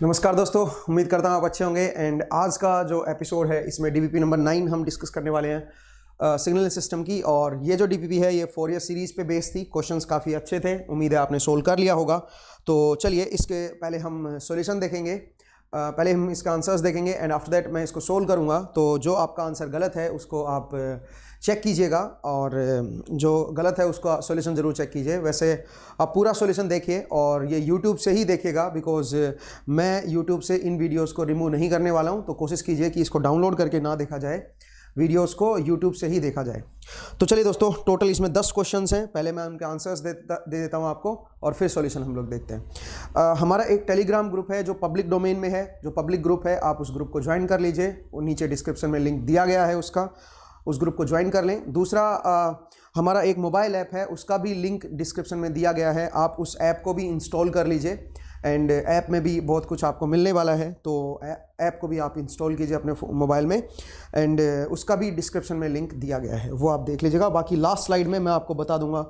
नमस्कार दोस्तों, उम्मीद करता हूँ आप अच्छे होंगे। एंड आज का जो एपिसोड है इसमें डीपीपी नंबर 9 हम डिस्कस करने वाले हैं सिग्नल सिस्टम की। और ये जो डीपीपी है ये 4 ईयर सीरीज़ पे बेस्ड थी। क्वेश्चंस काफ़ी अच्छे थे, उम्मीद है आपने सोल्व कर लिया होगा। तो चलिए इसके पहले हम सॉल्यूशन देखेंगे, पहले हम इसका आंसर्स देखेंगे एंड आफ्टर दैट मैं इसको सोल्व करूँगा। तो जो आपका आंसर गलत है उसको आप चेक कीजिएगा और जो गलत है उसका सॉल्यूशन ज़रूर चेक कीजिए। वैसे आप पूरा सॉल्यूशन देखिए और ये यूट्यूब से ही देखिएगा, बिकॉज मैं यूट्यूब से इन वीडियोस को रिमूव नहीं करने वाला हूँ। तो कोशिश कीजिए कि इसको डाउनलोड करके ना देखा जाए, वीडियोस को यूट्यूब से ही देखा जाए। तो चलिए दोस्तों, टोटल इसमें 10 क्वेश्चंस हैं। पहले मैं उनके आंसर्स दे देता हूं आपको और फिर सॉल्यूशन हम लोग देखते हैं। हमारा एक टेलीग्राम ग्रुप है जो पब्लिक डोमेन में है। जो पब्लिक ग्रुप है आप उस ग्रुप को ज्वाइन कर लीजिए, वो नीचे डिस्क्रिप्शन में लिंक दिया गया है उसका, उस ग्रुप को ज्वाइन कर लें। दूसरा हमारा एक मोबाइल ऐप है, उसका भी लिंक डिस्क्रिप्शन में दिया गया है, आप उस ऐप को भी इंस्टॉल कर लीजिए। एंड ऐप में भी बहुत कुछ आपको मिलने वाला है, तो ऐप को भी आप इंस्टॉल कीजिए अपने मोबाइल में। एंड उसका भी डिस्क्रिप्शन में लिंक दिया गया है, वो आप देख लीजिएगा। बाकी लास्ट स्लाइड में मैं आपको बता दूंगा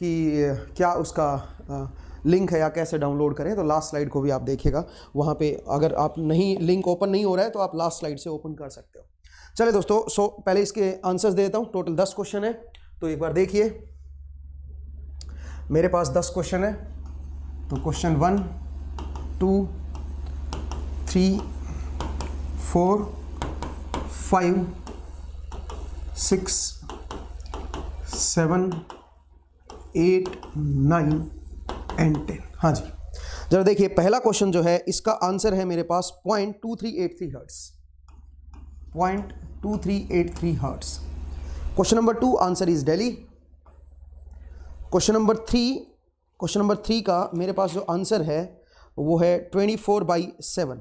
कि क्या उसका लिंक है या कैसे डाउनलोड करें। तो लास्ट स्लाइड को भी आप देखिएगा, वहाँ पे अगर आप नहीं लिंक ओपन नहीं हो रहा है तो आप लास्ट स्लाइड से ओपन कर सकते हो। चलिए दोस्तों, पहले इसके आंसर्स दे देता हूँ। टोटल 10 क्वेश्चन है, तो एक बार देखिए। मेरे पास 10 क्वेश्चन है। तो क्वेश्चन 1, 2, 3, 4, 5, 6, 7, 8, 9 एंड 10। हाँ जी, जरा देखिए पहला क्वेश्चन जो है इसका आंसर है मेरे पास 0.2383 hertz. 0.2383 hertz. Question number 2 answer is Delhi. Question number 3 का मेरे पास जो आंसर है वो है 24/7।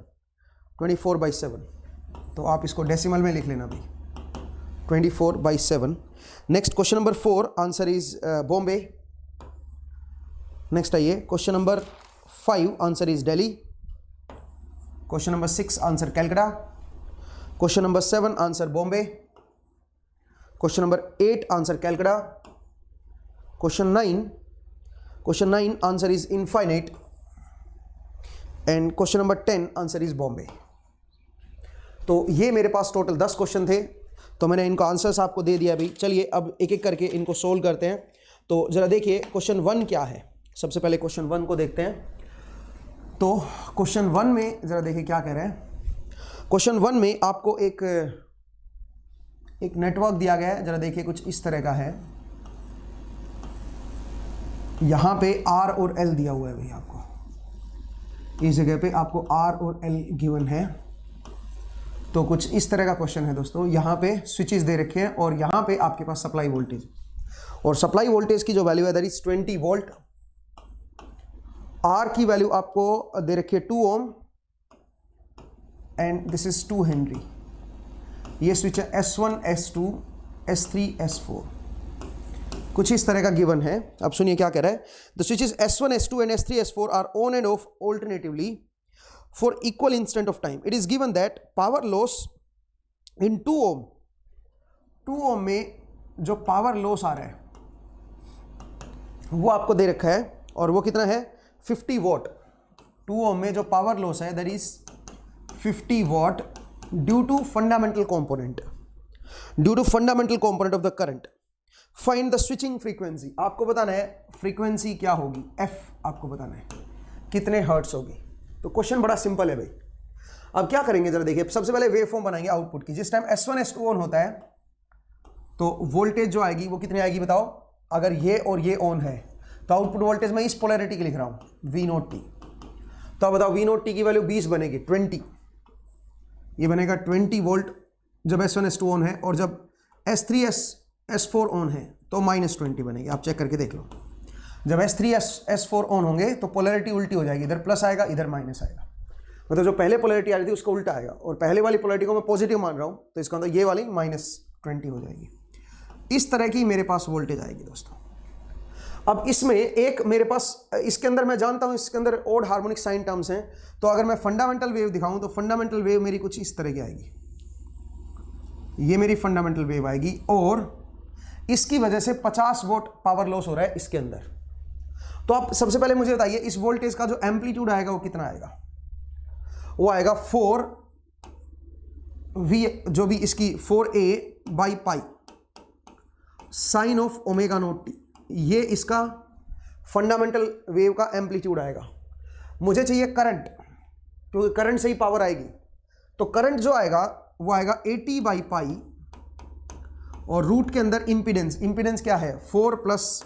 24/7, तो आप इसको डेसिमल में लिख लेना भाई, 24/7। Next question number 4 answer is Bombay. Next आइए, question number 5 answer is Delhi. Question number 6 answer Calcutta. Question number 7 answer Bombay. Question number 8 answer Calcutta. Question 9 answer is infinite. And question number 10 answer is Bombay. तो ये मेरे पास टोटल 10 क्वेश्चन थे, तो मैंने इनको आंसर्स आपको दे दिया अभी। चलिए अब एक एक करके इनको सोल्व करते हैं। तो ज़रा देखिए क्वेश्चन 1 क्या है। सबसे पहले क्वेश्चन 1 को देखते हैं। तो क्वेश्चन 1 में ज़रा देखिए क्या कह रहे हैं। क्वेश्चन 1 में आपको एक नेटवर्क दिया गया है। ज़रा देखिए कुछ इस तरह का है। यहाँ पे R और L दिया हुआ है भाई, आपको इस जगह पे आपको R और L गिवन है। तो कुछ इस तरह का क्वेश्चन है दोस्तों। यहाँ पे स्विचेस दे रखे हैं और यहाँ पे आपके पास सप्लाई वोल्टेज, और सप्लाई वोल्टेज की जो वैल्यू है दैट इज 20 वोल्ट। R की वैल्यू आपको दे रखी है 2 ohm and this is 2 Henry. ये स्विच है S1, S2, S3, S4, कुछ इस तरह का गिवन है। अब सुनिए क्या कह रहा है। The switches S1, S2 and S3, S4 are on and off alternatively for equal instant of time. It is given that power loss in 2 ohm. 2 ohm में जो पावर लॉस आ रहा है वो आपको दे रखा है, और वो कितना है 50 वॉट। 2 ओम में जो पावर लॉस है that is 50 watt due to fundamental component, of the current. Find the switching frequency. आपको बताना है फ्रीक्वेंसी क्या होगी, F आपको बताना है कितने हर्ट्स होगी। तो क्वेश्चन बड़ा सिंपल है भाई। अब क्या करेंगे जरा देखिए, सबसे पहले वेव फॉर्म बनाएंगे आउटपुट की। जिस टाइम S1, S2 ऑन होता है तो वोल्टेज जो आएगी वो कितनी आएगी बताओ। अगर ये और ये ऑन है तो आउटपुट वोल्टेज मैं इस पोलैरिटी की लिख रहा हूं V0T। तो अब बताओ V0T की वैल्यू 20 बनेगी, 20, ये बनेगा 20 वोल्ट जब S1, S2 ऑन है, और जब S3, S4 ऑन है तो -20 बनेगी। आप चेक करके देख लो। जब S3, S4 ऑन होंगे तो पोलैरिटी उल्टी हो जाएगी, इधर प्लस आएगा इधर माइनस आएगा। मतलब जो पहले पोलैरिटी आ रही थी उसका उल्टा आएगा, और पहले वाली पोलैरिटी को मैं पॉजिटिव मान रहा हूं तो इसका मतलब ये वाली -20 हो जाएगी। इस तरह की मेरे पास वोल्टेज आएगी दोस्तों। अब इसमें एक मेरे पास, इसके अंदर मैं जानता हूं इसके अंदर ओड हार्मोनिक साइन टर्म्स हैं। तो अगर मैं फंडामेंटल वेव दिखाऊं तो फंडामेंटल वेव मेरी कुछ इस तरह की आएगी। ये मेरी फंडामेंटल वेव आएगी, और इसकी वजह से 50 वोट पावर लॉस हो रहा है इसके अंदर। तो आप सबसे पहले मुझे बताइए इस वोल्टेज का जो एम्पलीट्यूड आएगा वो कितना आएगा। वो आएगा 4v जो भी इसकी 4a by pi sine of omega naught T, ये इसका फंडामेंटल वेव का एम्पलीट्यूड आएगा। मुझे चाहिए करंट, क्योंकि करंट से ही पावर आएगी, तो करंट जो आएगा वो आएगा 80 बाई पाई और रूट के अंदर इम्पीडेंस, इम्पीडेंस क्या है 4 +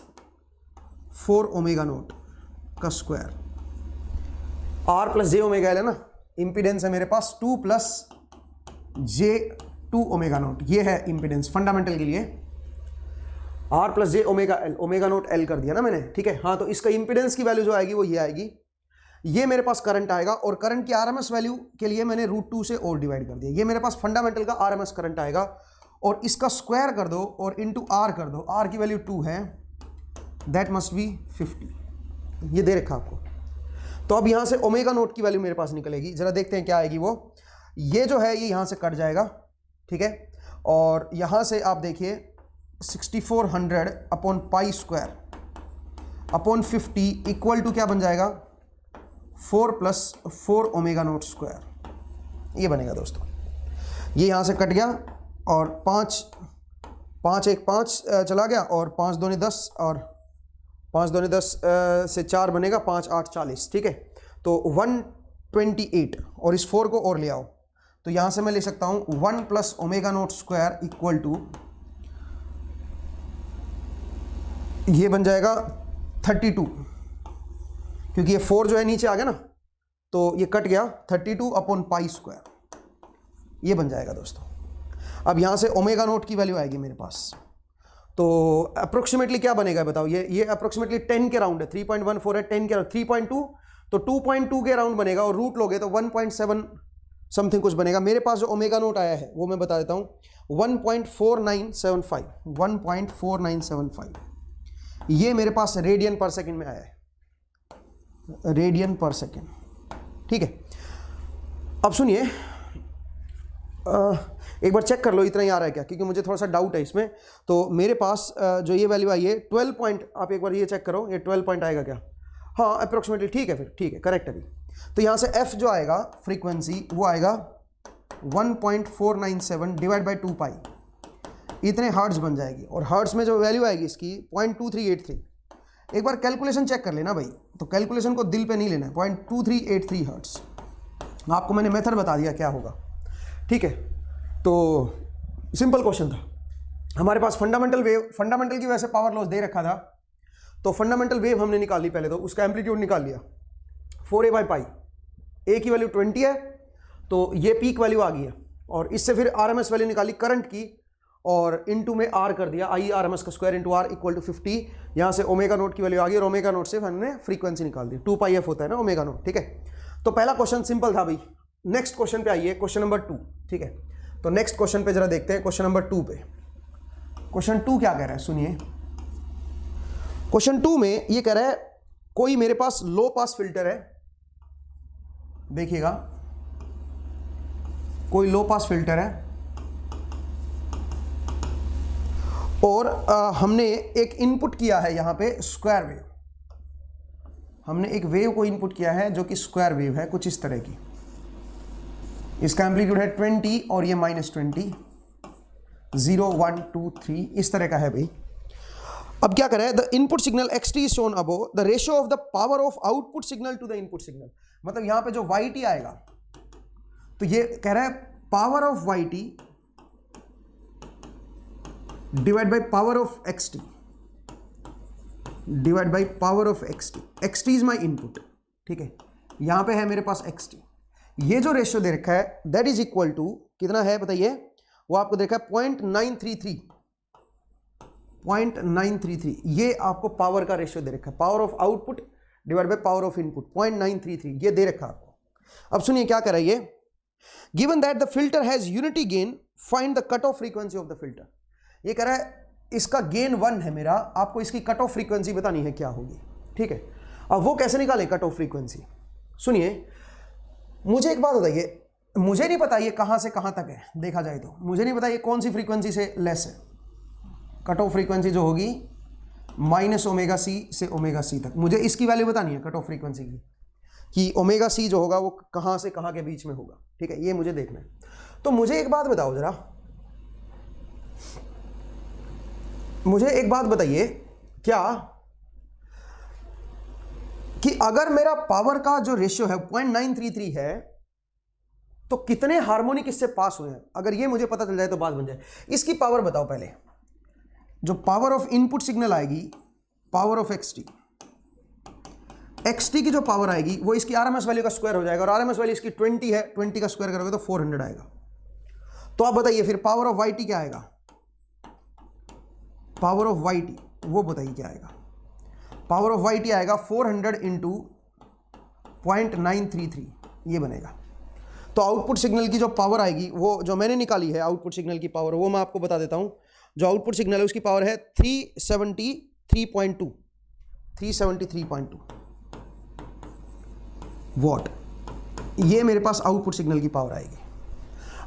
4 ओमेगा नॉट का square, R + j omega L है ना, इम्पीडेंस है मेरे पास 2 + j2 ओमेगा नॉट, ये है इम्पीडेंस फंडामेंटल के लिए। R + j omega L, omega naught L कर दिया ना मैंने, ठीक है। हाँ, तो इसका इम्पीडेंस की वैल्यू जो आएगी वो ये आएगी। ये मेरे पास करंट आएगा और करंट की आरएमएस वैल्यू के लिए मैंने √2 से और डिवाइड कर दिया। ये मेरे पास फंडामेंटल का आरएमएस करंट आएगा और इसका स्क्वायर कर दो और इंटू आर कर दो। आर की वैल्यू 2 है, दैट मस्ट बी 50, ये दे रखा आपको। तो अब यहाँ से ओमेगा नोट की वैल्यू मेरे पास निकलेगी, जरा देखते हैं क्या आएगी वो। ये जो है ये यहाँ से कट जाएगा, ठीक है, और यहाँ से आप देखिए 6400 upon pi square upon 50 equal to क्या बन जाएगा 4 + 4 ओमेगा नोट स्क्वायर, ये बनेगा दोस्तों। ये यहाँ से कट गया और 5 1 5 चला गया और 5 2 10 और 5 2 10 से 4 बनेगा 5 8 40, ठीक है। तो 128 और इस 4 को और ले आओ, तो यहाँ से मैं ले सकता हूँ 1 + omega naught square equal to, ये बन जाएगा 32, क्योंकि ये 4 जो है नीचे आ गया ना, तो ये कट गया 32 अपॉन पाई स्क्वायर, ये बन जाएगा दोस्तों। अब यहाँ से ओमेगा नोट की वैल्यू आएगी मेरे पास, तो अप्रोक्सीमेटली क्या बनेगा बताओ। ये अप्रोक्सीमेटली 10 के राउंड है, 3.14 है, 10 के राउंड 3.2, तो 2.2 के राउंड बनेगा और रूट लोगे तो 1.7 समथिंग कुछ बनेगा। मेरे पास जो ओमेगा नोट आया है वो मैं बता देता हूँ 1.4975, 1.4975 ये मेरे पास रेडियन पर सेकंड में आया है, रेडियन पर सेकंड, ठीक है। अब सुनिए, एक बार चेक कर लो इतना ही आ रहा है क्या, क्योंकि मुझे थोड़ा सा डाउट है इसमें। तो मेरे पास जो ये वैल्यू आई है 12 पॉइंट, आप एक बार ये चेक करो, ये 12 पॉइंट आएगा क्या, हाँ अप्रोक्सीमेटली, ठीक है, फिर ठीक है, करेक्ट है। तो यहाँ से एफ जो आएगा फ्रीक्वेंसी वो आएगा 1.497 डिवाइड बाई 2 पाई, इतने हर्ट्ज बन जाएगी। और हर्ट्ज में जो वैल्यू आएगी इसकी 0.2383, एक बार कैलकुलेशन चेक कर लेना भाई, तो कैलकुलेशन को दिल पे नहीं लेना है, 0.2383 हर्ट्ज। आपको मैंने मेथड बता दिया क्या होगा, ठीक है। तो सिंपल क्वेश्चन था हमारे पास, फंडामेंटल वेव, फंडामेंटल की वजह से पावर लॉस दे रखा था, तो फंडामेंटल वेव हमने निकाल ली पहले, तो उसका एम्पलीट्यूड निकाल लिया 4a बाई पाई, ए की वैल्यू 20 है, तो ये पीक वैल्यू आ गई है। और इससे फिर आरएमएस वैल्यू निकाली करंट की और इनटू में आर कर दिया, आई आरएमएस का square into R equal to 50। यहाँ से ओमेगा नोट की वैल्यू आ गई और ओमेगा नोट से हमने फ्रीक्वेंसी निकाल दी, 2πf होता है ना ओमेगा नोट, ठीक है। तो पहला क्वेश्चन सिंपल था भाई। नेक्स्ट क्वेश्चन पे आइए, क्वेश्चन नंबर 2, ठीक है। तो नेक्स्ट क्वेश्चन पे जरा देखते हैं, क्वेश्चन नंबर 2 पे। क्वेश्चन 2 क्या कह रहा है सुनिए। क्वेश्चन 2 में ये कह रहा है कोई मेरे पास लो पास फिल्टर है, देखिएगा कोई लो पास फिल्टर है और हमने एक इनपुट किया है यहाँ पे स्क्वायर वेव, हमने एक वेव को इनपुट किया है जो कि स्क्वायर वेव है कुछ इस तरह की। इसका एम्पलीट्यूड है 20 और ये -20, 0 1 2 3 इस तरह का है भाई। अब क्या करें, the input signal xt is shown above the ratio of the power of output signal to the input signal. मतलब यहाँ पे जो yt आएगा, तो ये कह रहा है power of yt divide by power of xt divide by power of xt is my input, ठीक है। यहाँ पे है मेरे पास xt, ये जो रेशियो दे रखा है दैट इज इक्वल टू कितना है बताइए, वो आपको देखा है 0.933, ये आपको पावर का रेशियो दे रखा है, power of output divide by power of input 0.933 ये दे रखा है आपको। अब सुनिए क्या कर रहा है ये, given that the filter has unity gain find the cut off frequency of the filter. ये कह रहा है इसका गेन 1 है मेरा, आपको इसकी कट ऑफ फ्रीक्वेंसी बतानी है क्या होगी, ठीक है। अब वो कैसे निकाले कट ऑफ फ्रीक्वेंसी, सुनिए। मुझे एक बात बताइए, मुझे नहीं पता ये कहाँ से कहाँ तक है, देखा जाए तो मुझे नहीं पता ये कौन सी फ्रीक्वेंसी से लेस है। कट ऑफ फ्रीक्वेंसी जो होगी -ωc से ωc तक, मुझे इसकी वैल्यू बतानी है कट ऑफ फ्रीक्वेंसी की। कि ओमेगा सी जो होगा वो कहाँ से कहाँ के बीच में होगा, ठीक है, ये मुझे देखना है। तो मुझे एक बात बताओ जरा, मुझे एक बात बताइए क्या कि अगर मेरा पावर का जो रेशियो है 0.933 है तो कितने हार्मोनिक इससे पास हुए हैं, अगर ये मुझे पता चल जाए तो बात बन जाए। इसकी पावर बताओ पहले, जो पावर ऑफ इनपुट सिग्नल आएगी, पावर ऑफ एक्सटी, एक्सटी की जो पावर आएगी वो इसकी आरएमएस वैल्यू का स्क्वायर हो जाएगा, और आरएमएस वैल्यू इसकी 20 है, 20 का स्क्वायर करोगे तो 400 आएगा। तो आप बताइए फिर पावर ऑफ वाई टी क्या आएगा, पावर ऑफ वाई टी वो बताइए क्या आएगा। पावर ऑफ वाई टी आएगा 400 इंटू 0.933, ये बनेगा। तो आउटपुट सिग्नल की जो पावर आएगी वो जो मैंने निकाली है आउटपुट सिग्नल की पावर, वो मैं आपको बता देता हूं। जो आउटपुट सिग्नल है उसकी पावर है 373.2 वॉट, ये मेरे पास आउटपुट सिग्नल की पावर आएगी।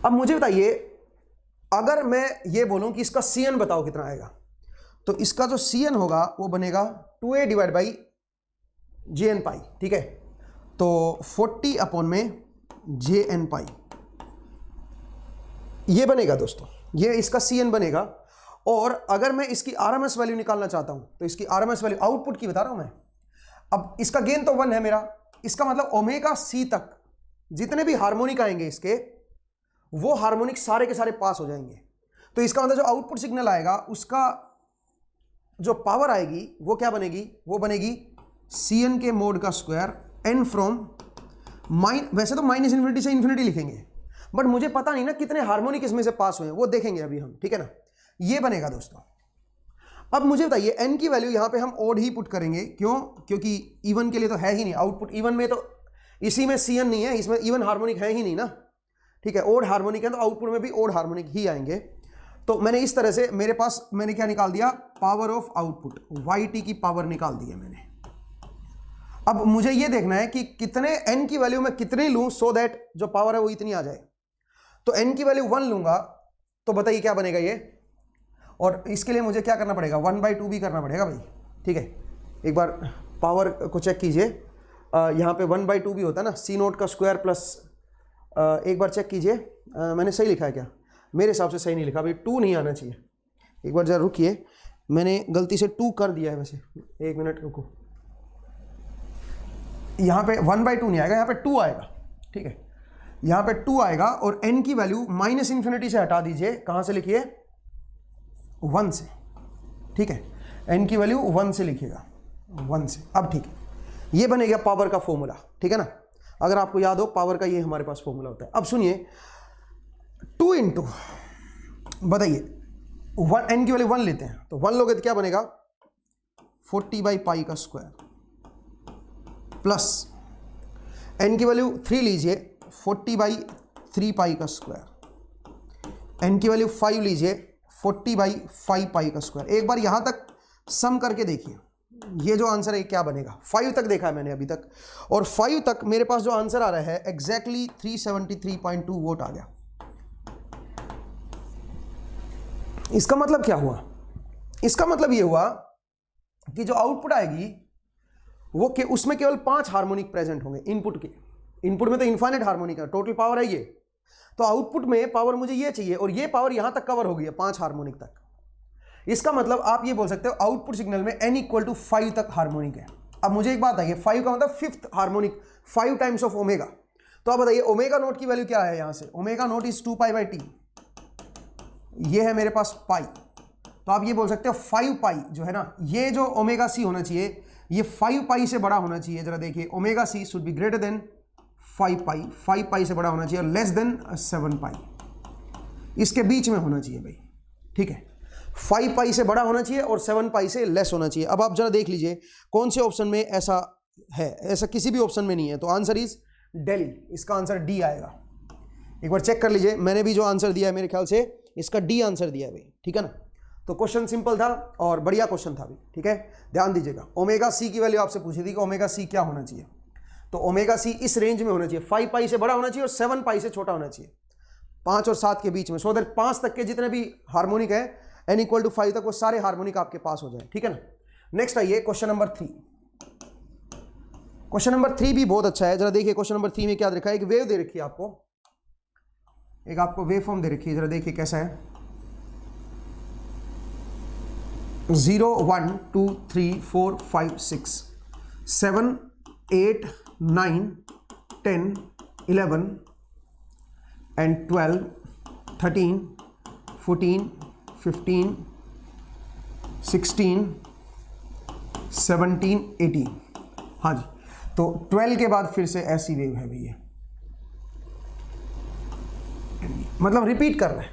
अब मुझे बताइए अगर मैं ये बोलूं कि इसका CN बताओ कितना आएगा, तो इसका जो CN होगा वो बनेगा 2A डिवाइड बाई JN पाई, ठीक है। तो 40 अपॉन में JN पाई ये बनेगा दोस्तों, ये इसका CN बनेगा। और अगर मैं इसकी RMS वैल्यू निकालना चाहता हूं तो इसकी RMS वैल्यू आउटपुट की बता रहा हूं मैं। अब इसका गेन तो 1 है मेरा, इसका मतलब ओमेगा C तक जितने भी हार्मोनिक आएंगे इसके, वो हार्मोनिक सारे के सारे पास हो जाएंगे। तो इसका मतलब जो आउटपुट सिग्नल आएगा उसका जो पावर आएगी वो क्या बनेगी, वो बनेगी CN के मोड का स्क्वायर n फ्रॉम वैसे तो माइनस इन्फिनिटी से इन्फिनिटी लिखेंगे, बट मुझे पता नहीं ना कितने हार्मोनिक इसमें से पास हुए हैं, वो देखेंगे अभी हम, ठीक है ना। ये बनेगा दोस्तों। अब मुझे बताइए n की वैल्यू यहां पे हम ओड ही पुट करेंगे, क्यों, क्योंकि इवन के लिए तो है ही नहीं आउटपुट, इवन में तो इसी में CN नहीं है, इसमें इवन हार्मोनिक है ही नहीं ना, ठीक है। ओड हार्मोनिक है तो आउटपुट में भी ओड हार्मोनिक ही आएंगे। तो मैंने इस तरह से मेरे पास मैंने क्या निकाल दिया, पावर ऑफ आउटपुट YT की पावर निकाल दी है मैंने। अब मुझे ये देखना है कि कितने n की वैल्यू मैं कितनी लूं सो दैट जो पावर है वो इतनी आ जाए। तो n की वैल्यू 1 लूंगा तो बताइए क्या बनेगा ये, और इसके लिए मुझे क्या करना पड़ेगा, 1/2 भी करना पड़ेगा भाई, ठीक है। एक बार पावर को चेक कीजिए, यहाँ पे 1/2 भी होता है ना, C0 का स्क्वायर प्लस, एक बार चेक कीजिए मैंने सही लिखा है क्या, मेरे हिसाब से सही नहीं लिखा भाई, 2 नहीं आना चाहिए। एक बार जरा रुकिए, मैंने गलती से 2 कर दिया है वैसे, एक मिनट रुको, यहाँ पे 1/2 नहीं आएगा, यहाँ पे 2 आएगा, ठीक है। यहाँ पे 2 आएगा और n की वैल्यू माइनस इन्फिनिटी से हटा दीजिए, कहाँ से लिखिए, 1 से, ठीक है। n की वैल्यू 1 से लिखिएगा, 1 से। अब ठीक है, ये बनेगा पावर का फॉर्मूला, ठीक है ना। अगर आपको याद हो पावर का ये हमारे पास फॉर्मूला होता है। अब सुनिए 2 इंटू, बताइए n की वैल्यू 1 लेते हैं, तो 1 लोगे तो क्या बनेगा 40/पाई का स्क्वायर, प्लस n की वैल्यू 3 लीजिए 40/3 पाई का स्क्वायर, n की वैल्यू 5 लीजिए 40/5 पाई का स्क्वायर। एक बार यहां तक सम करके देखिए, ये जो आंसर है क्या बनेगा। 5 तक देखा है मैंने अभी तक, और 5 तक मेरे पास जो आंसर आ रहा है एग्जैक्टली 373.2 वोट आ गया। इसका मतलब क्या हुआ, इसका मतलब ये हुआ कि जो आउटपुट आएगी वो के उसमें केवल 5 हार्मोनिक प्रेजेंट होंगे इनपुट के। इनपुट में तो इनफाइनाइट हार्मोनिक है, टोटल पावर है ये, तो आउटपुट में पावर मुझे ये चाहिए, और ये पावर यहां तक कवर हो गई है 5 हार्मोनिक तक। इसका मतलब आप ये बोल सकते हो आउटपुट सिग्नल में n = 5 तक हार्मोनिक है। अब मुझे एक बात आइए, 5 का मतलब 5th harmonic, 5 times of omega. तो आप बताइए ओमेगा नोट की वैल्यू क्या है, यहां से ओमेगा नोट इज 2π/t, ये है मेरे पास पाई। तो आप ये बोल सकते हो 5 पाई जो है ना, ये जो ओमेगा सी होना चाहिए ये 5 पाई से बड़ा होना चाहिए। जरा देखिए omega C should be greater than 5 pi, 5 pi से बड़ा होना चाहिए और लेस देन 7 पाई, इसके बीच में होना चाहिए भाई, ठीक है। 5 पाई से बड़ा होना चाहिए और 7 पाई से लेस होना चाहिए। अब आप जरा देख लीजिए कौन से ऑप्शन में ऐसा है, ऐसा किसी भी ऑप्शन में नहीं है। तो आंसर इज दिल्ली, इसका आंसर डी आएगा। एक बार चेक कर लीजिए, मैंने भी जो आंसर दिया है मेरे ख्याल से इसका डी आंसर दिया है भाई, ठीक है ना। तो क्वेश्चन सिंपल था और बढ़िया क्वेश्चन था भी, ठीक है। ध्यान दीजिएगा, ओमेगा सी की वैल्यू आपसे पूछी थी कि ओमेगा सी क्या होना चाहिए, तो ओमेगा सी इस रेंज में होना चाहिए, 5 पाई से बड़ा होना चाहिए और 7 पाई से छोटा होना चाहिए, 5 और 7 के बीच में, सो दैट 5 तक के जितने भी हार्मोनिक है n = 5 तक वो सारे हार्मोनिक आपके पास हो जाए, ठीक है ना। नेक्स्ट आइए क्वेश्चन नंबर 3। क्वेश्चन नंबर 3 भी बहुत अच्छा है, जरा देखिए क्वेश्चन नंबर 3 में क्या लिखा है। एक वेव दे रखी है आपको, एक आपको वेव फॉर्म दे रखी है, जरा देखिए कैसा है। 0 1 2 3 4 5 6 7 8 9 10 11 and 12 13 14 15 16 17 18। हाँ जी, तो 12 के बाद फिर से ऐसी वेव है भैया, मतलब रिपीट कर रहे हैं।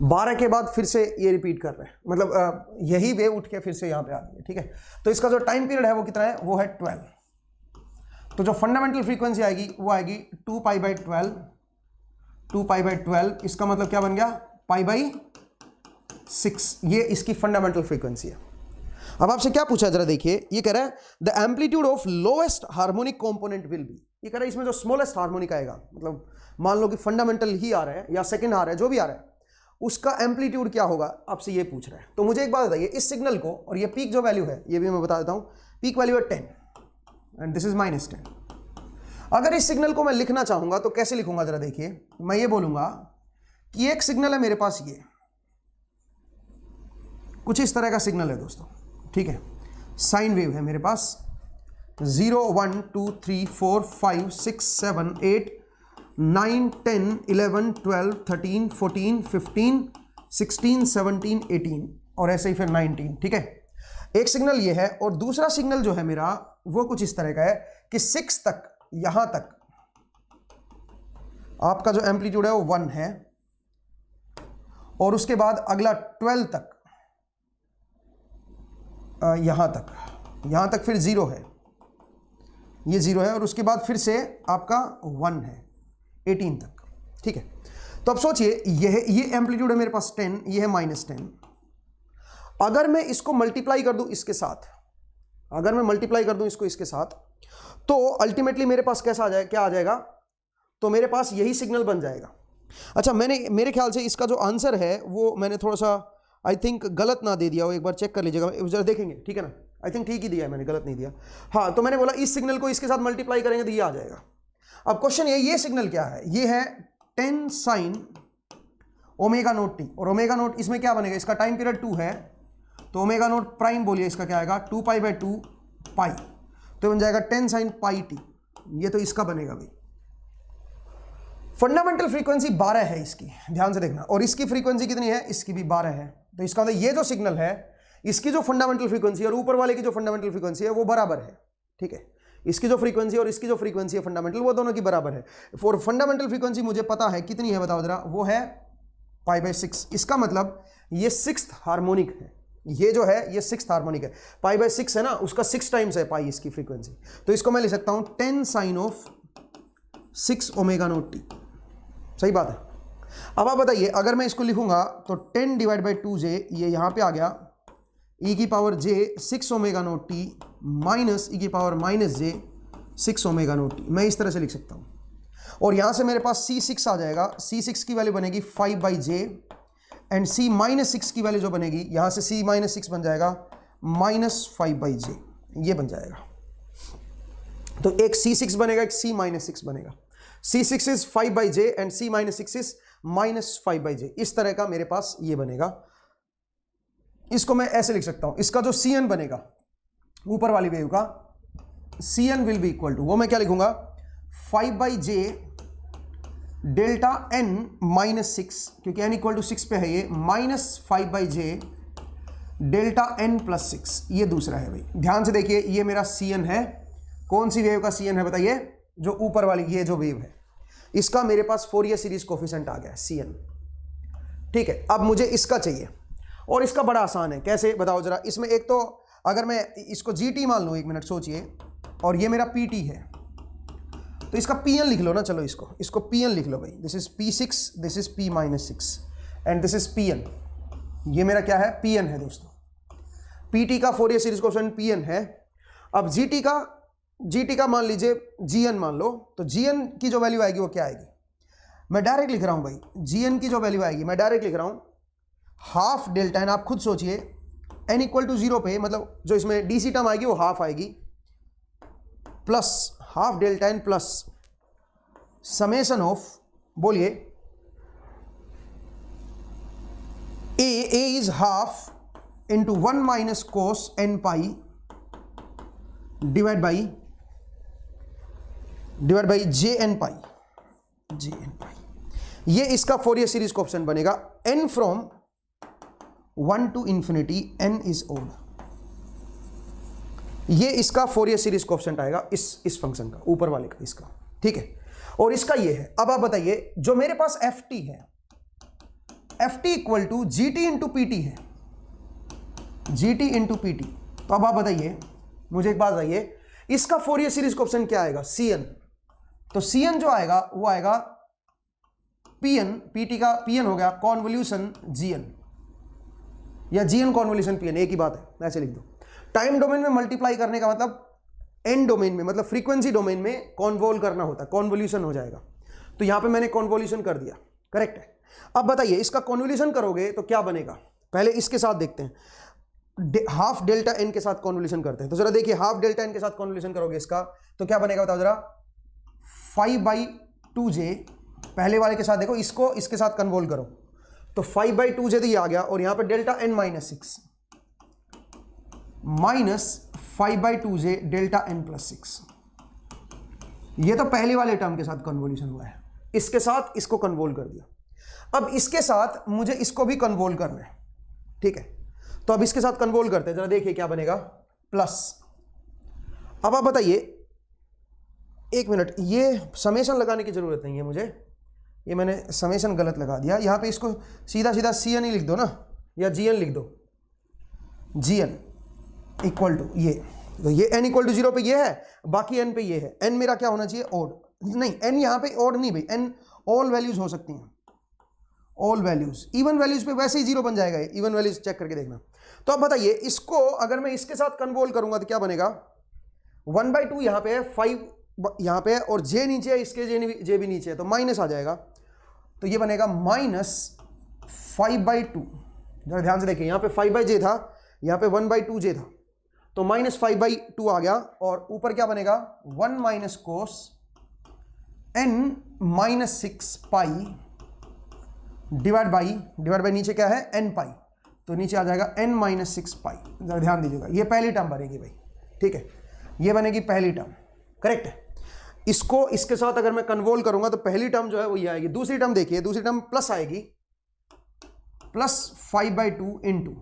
12 के बाद फिर से ये रिपीट कर रहे हैं, मतलब यही वेव उठ के फिर से यहाँ पे आ गई है। ठीक है, तो इसका जो टाइम पीरियड है वो कितना है, वो है 12। तो जो फंडामेंटल फ्रीक्वेंसी आएगी वो आएगी 2 पाई बाई 12, 2 पाई बाई 12। इसका मतलब क्या बन गया, पाई बाई 6। ये इसकी फंडामेंटल फ्रीक्वेंसी है। अब आपसे क्या पूछा है, जरा देखिए। ये कह रहा है the amplitude of lowest harmonic component will be. ये कह रहा है इसमें जो स्मॉलेस्ट हार्मोनिक आएगा, मतलब मान लो कि फंडामेंटल ही आ रहा है या सेकंड आ रहा है, जो भी आ रहा है, उसका एम्पलीट्यूड क्या होगा, आपसे ये पूछ रहा है। तो मुझे एक बात बताइए, इस सिग्नल को, और ये पीक जो वैल्यू है ये भी मैं बता देता हूं, पीक वैल्यू है 10 एंड दिस इज -10। अगर इस सिग्नल को मैं लिखना चाहूंगा तो कैसे लिखूंगा, जरा देखिए। मैं ये बोलूंगा कि एक सिग्नल है मेरे पास, ये कुछ इस तरह का सिग्नल है दोस्तों। ठीक है, साइन वेव है मेरे पास, 0 1 2 3 4 5 6 7 8 9 10 11 12 13 14 15 16 17 18 और ऐसे ही फिर 19। ठीक है, एक सिग्नल ये है, और दूसरा सिग्नल जो है मेरा वो कुछ इस तरह का है कि 6 तक, यहां तक आपका जो एम्पलीट्यूड है वो 1 है, और उसके बाद अगला 12 तक, यहां तक फिर 0 है, ये 0 है, और उसके बाद फिर से आपका 1 है 18 तक। ठीक है, तो अब सोचिए ये एम्पलीट्यूड है मेरे पास 10, ये है -10। अगर मैं इसको मल्टीप्लाई कर दूं इसके साथ, अगर मैं मल्टीप्लाई कर दूं इसको इसके साथ, तो अल्टीमेटली मेरे पास कैसा आ जाएगा, क्या आ जाएगा, तो मेरे पास यही सिग्नल बन जाएगा। अच्छा, मेरे ख्याल से इसका जो आंसर है वो मैंने थोड़ा सा आई थिंक गलत ना दे दिया हो, एक बार चेक कर लीजिएगा, जरा देखेंगे। ठीक है ना, आई थिंक ठीक ही दिया है मैंने, गलत नहीं दिया। हाँ, तो मैंने बोला इस सिग्नल को इसके साथ मल्टीप्लाई करेंगे तो ये आ जाएगा। अब क्वेश्चन ये सिग्नल क्या है, ये है 10 साइन ओमेगा नोट टी, और ओमेगा नोट इसमें क्या बनेगा, इसका टाइम पीरियड 2 है, तो ओमेगा नोट प्राइम बोलिए, इसका क्या आएगा 2 पाई बाई 2 पाई, तो बन जाएगा 10 साइन पाई टी। ये तो इसका बनेगा भाई। फंडामेंटल फ्रीक्वेंसी 12 है इसकी, ध्यान से देखना, और इसकी फ्रीक्वेंसी कितनी है, इसकी भी 12 है। तो इसका मतलब ये जो सिग्नल है, इसकी जो फंडामेंटल फ्रीक्वेंसी और ऊपर वाले की जो फंडामेंटल फ्रीक्वेंसी है वो बराबर है। ठीक है, इसकी जो फ्रीक्वेंसी और इसकी जो फ्रीक्वेंसी है फंडामेंटल, वो दोनों की बराबर है। फॉर फंडामेंटल फ्रीक्वेंसी मुझे पता है कितनी है, बताओ जरा, वो है पाई बाई 6। इसका मतलब ये 6th हार्मोनिक है, ये जो है ये 6th हार्मोनिक है। पाई बाई 6 है ना, उसका 6 टाइम्स है पाई इसकी फ्रीक्वेंसी, तो इसको मैं लिख सकता हूं 10 sine of 6 omega naught T. सही बात है। अब आप बताइए, अगर मैं इसको लिखूंगा तो 10 डिवाइड बाई 2j, ये यहां पे आ गया, e की power j 6 omega naught T minus e की power -j 6 omega naught T. मैं इस तरह से लिख सकता हूं, और यहां से मेरे पास C6 आ जाएगा। C6 की वैल्यू बनेगी 5 बाई j, एंड C-6 की वैल्यू जो बनेगी, यहां से C-6 बन जाएगा -5 बाई j, ये बन जाएगा। तो एक C6 बनेगा, एक C-6 बनेगा। C6 is 5 by j and C-6 is -5 by j। इस तरह का मेरे पास ये बनेगा। इसको मैं ऐसे लिख सकता हूं, इसका जो Cn बनेगा ऊपर वाली वेव का, Cn will be equal to, वो मैं क्या लिखूंगा, 5 बाई j डेल्टा n -6, क्योंकि n इक्वल टू 6 पे है ये, -5 by j delta n plus 6। ये दूसरा है भाई, ध्यान से देखिए, ये मेरा Cn है। कौन सी वेव का Cn है बताइए, जो ऊपर वाली ये जो वेव है, इसका मेरे पास फोरियर सीरीज कोफिशिएंट आ गया Cn। ठीक है, अब मुझे इसका चाहिए, और इसका बड़ा आसान है। कैसे बताओ जरा। इसमें एक तो अगर मैं इसको GT मान लूँ, 1 मिनट सोचिए, और ये मेरा PT है, तो इसका PN लिख लो ना। चलो इसको PN लिख लो भाई। This is P6, this is P-6 and this is PN। ये मेरा क्या है, PN है दोस्तों। PT का फोरियर सीरीज कोफिशिएंट PN है। अब GT का मान लीजिए GN मान लो, तो GN की जो वैल्यू आएगी वो क्या आएगी, मैं डायरेक्ट लिख रहा हूं भाई। GN की जो वैल्यू आएगी मैं डायरेक्ट लिख रहा हूं, हाफ डेल्टा एन। आप खुद सोचिए, n इक्वल टू 0 पे, मतलब जो इसमें DC टर्म आएगी वो हाफ आएगी, plus half delta n plus summation of, बोलिए, a is half into 1 minus cos n pi divide by j n pi, ये इसका फोरियर सीरीज का ऑप्शन बनेगा। n from 1 to infinity n is odd, ये इसका Fourier series का option आएगा इस फंक्शन का, ऊपर वाले का, इसका, ठीक है। और इसका ये है। अब आप बताइए, जो मेरे पास ft है, ft equal to g t into p t है, g t into p t. तो अब आप बताइए, मुझे एक बात बताइए, इसका फोरियर सीरीज का ऑप्शन क्या आएगा? cn। तो cn जो आएगा वो आएगा pn, pt का pn हो गया कॉन्वोल्यूशन gn, या gn कॉन्वोल्यूशन pn, एक ही बात है, ऐसे लिख दो। टाइम डोमेन में मल्टीप्लाई करने का मतलब एन डोमेन में, मतलब फ्रीक्वेंसी डोमेन में कॉन्वोल करना होता है, कॉन्वोल्यूशन हो जाएगा। तो यहां पे मैंने कॉन्वोल्यूशन कर दिया, करेक्ट है। अब बताइए, इसका कॉन्वोल्यूशन करोगे तो क्या बनेगा? पहले इसके साथ देखते हैं, हाफ डेल्टा एन के साथ कॉन्वोल्यूशन करते हैं। तो जरा देखिए, हाफ डेल्टा एन के साथ कॉन्वोल्यूशन करोगे इसका, तो क्या बनेगा बताओ जरा? 5/2j, पहले वाले के साथ देखो, इसको इसके साथ कन्वोल्व करो, तो 5/2j तो ये आ गया, और यहां पे delta n minus 6 minus 5/2j delta n plus 6, ये तो पहले वाले टर्म के साथ कन्वोल्यूशन हुआ है। इसके साथ इसको कन्वोल्व कर दिया। अब इसके साथ मुझे इसको भी कन्वोल्व करना है, ठीक है। तो अब इसके साथ कन्वोल्व करते हैं, जरा देखिए क्या बनेगा, प्लस। अब आप बताइए, एक मिनट, ये समेशन लगाने की जरूरत नहीं है मुझे, ये मैंने समेशन गलत लगा दिया। यहां पे इसको सीधा सीधा cn ही लिख दो ना, या gn लिख दो, gn इक्वल टू ये, तो ये n इक्वल टू 0 पे ये है, बाकी n पे ये है। n मेरा क्या होना चाहिए? ओड, नहीं, n यहां पे ओड नहीं भाई, n ऑल वैल्यूज हो सकती हैं, ऑल वैल्यूज। इवन वैल्यूज पे वैसे ही 0 बन जाएगा, इवन वैल्यूज चेक करके देखना। तो अब बताइए, इसको अगर मैं इसके साथ कन्वोल्व करूंगा तो क्या बनेगा? 1/2 यहां पे है, 5 यहां पे है, और j नीचे है, इसके j भी नीचे है, तो माइनस आ जाएगा। तो ये बनेगा माइनस 5/2। जरा ध्यान से देखिए, यहां पे 5/j था, यहां पे 1/2j था, तो माइनस 5/2 आ गया, और ऊपर क्या बनेगा? 1 minus cos n minus 6 pi divide by नीचे क्या है? n पाई, तो नीचे आ जाएगा n माइनस 6 पाई। जरा ध्यान दीजिएगा, ये पहली टर्म बनेगी भाई, ठीक है, ये बनेगी पहली टर्म, करेक्ट है। इसको इसके साथ अगर मैं कन्वोल्व करूंगा तो पहली टर्म जो है वो ये आएगी। दूसरी टर्म देखिए, दूसरी टर्म प्लस आएगी, प्लस 5/2 इंटू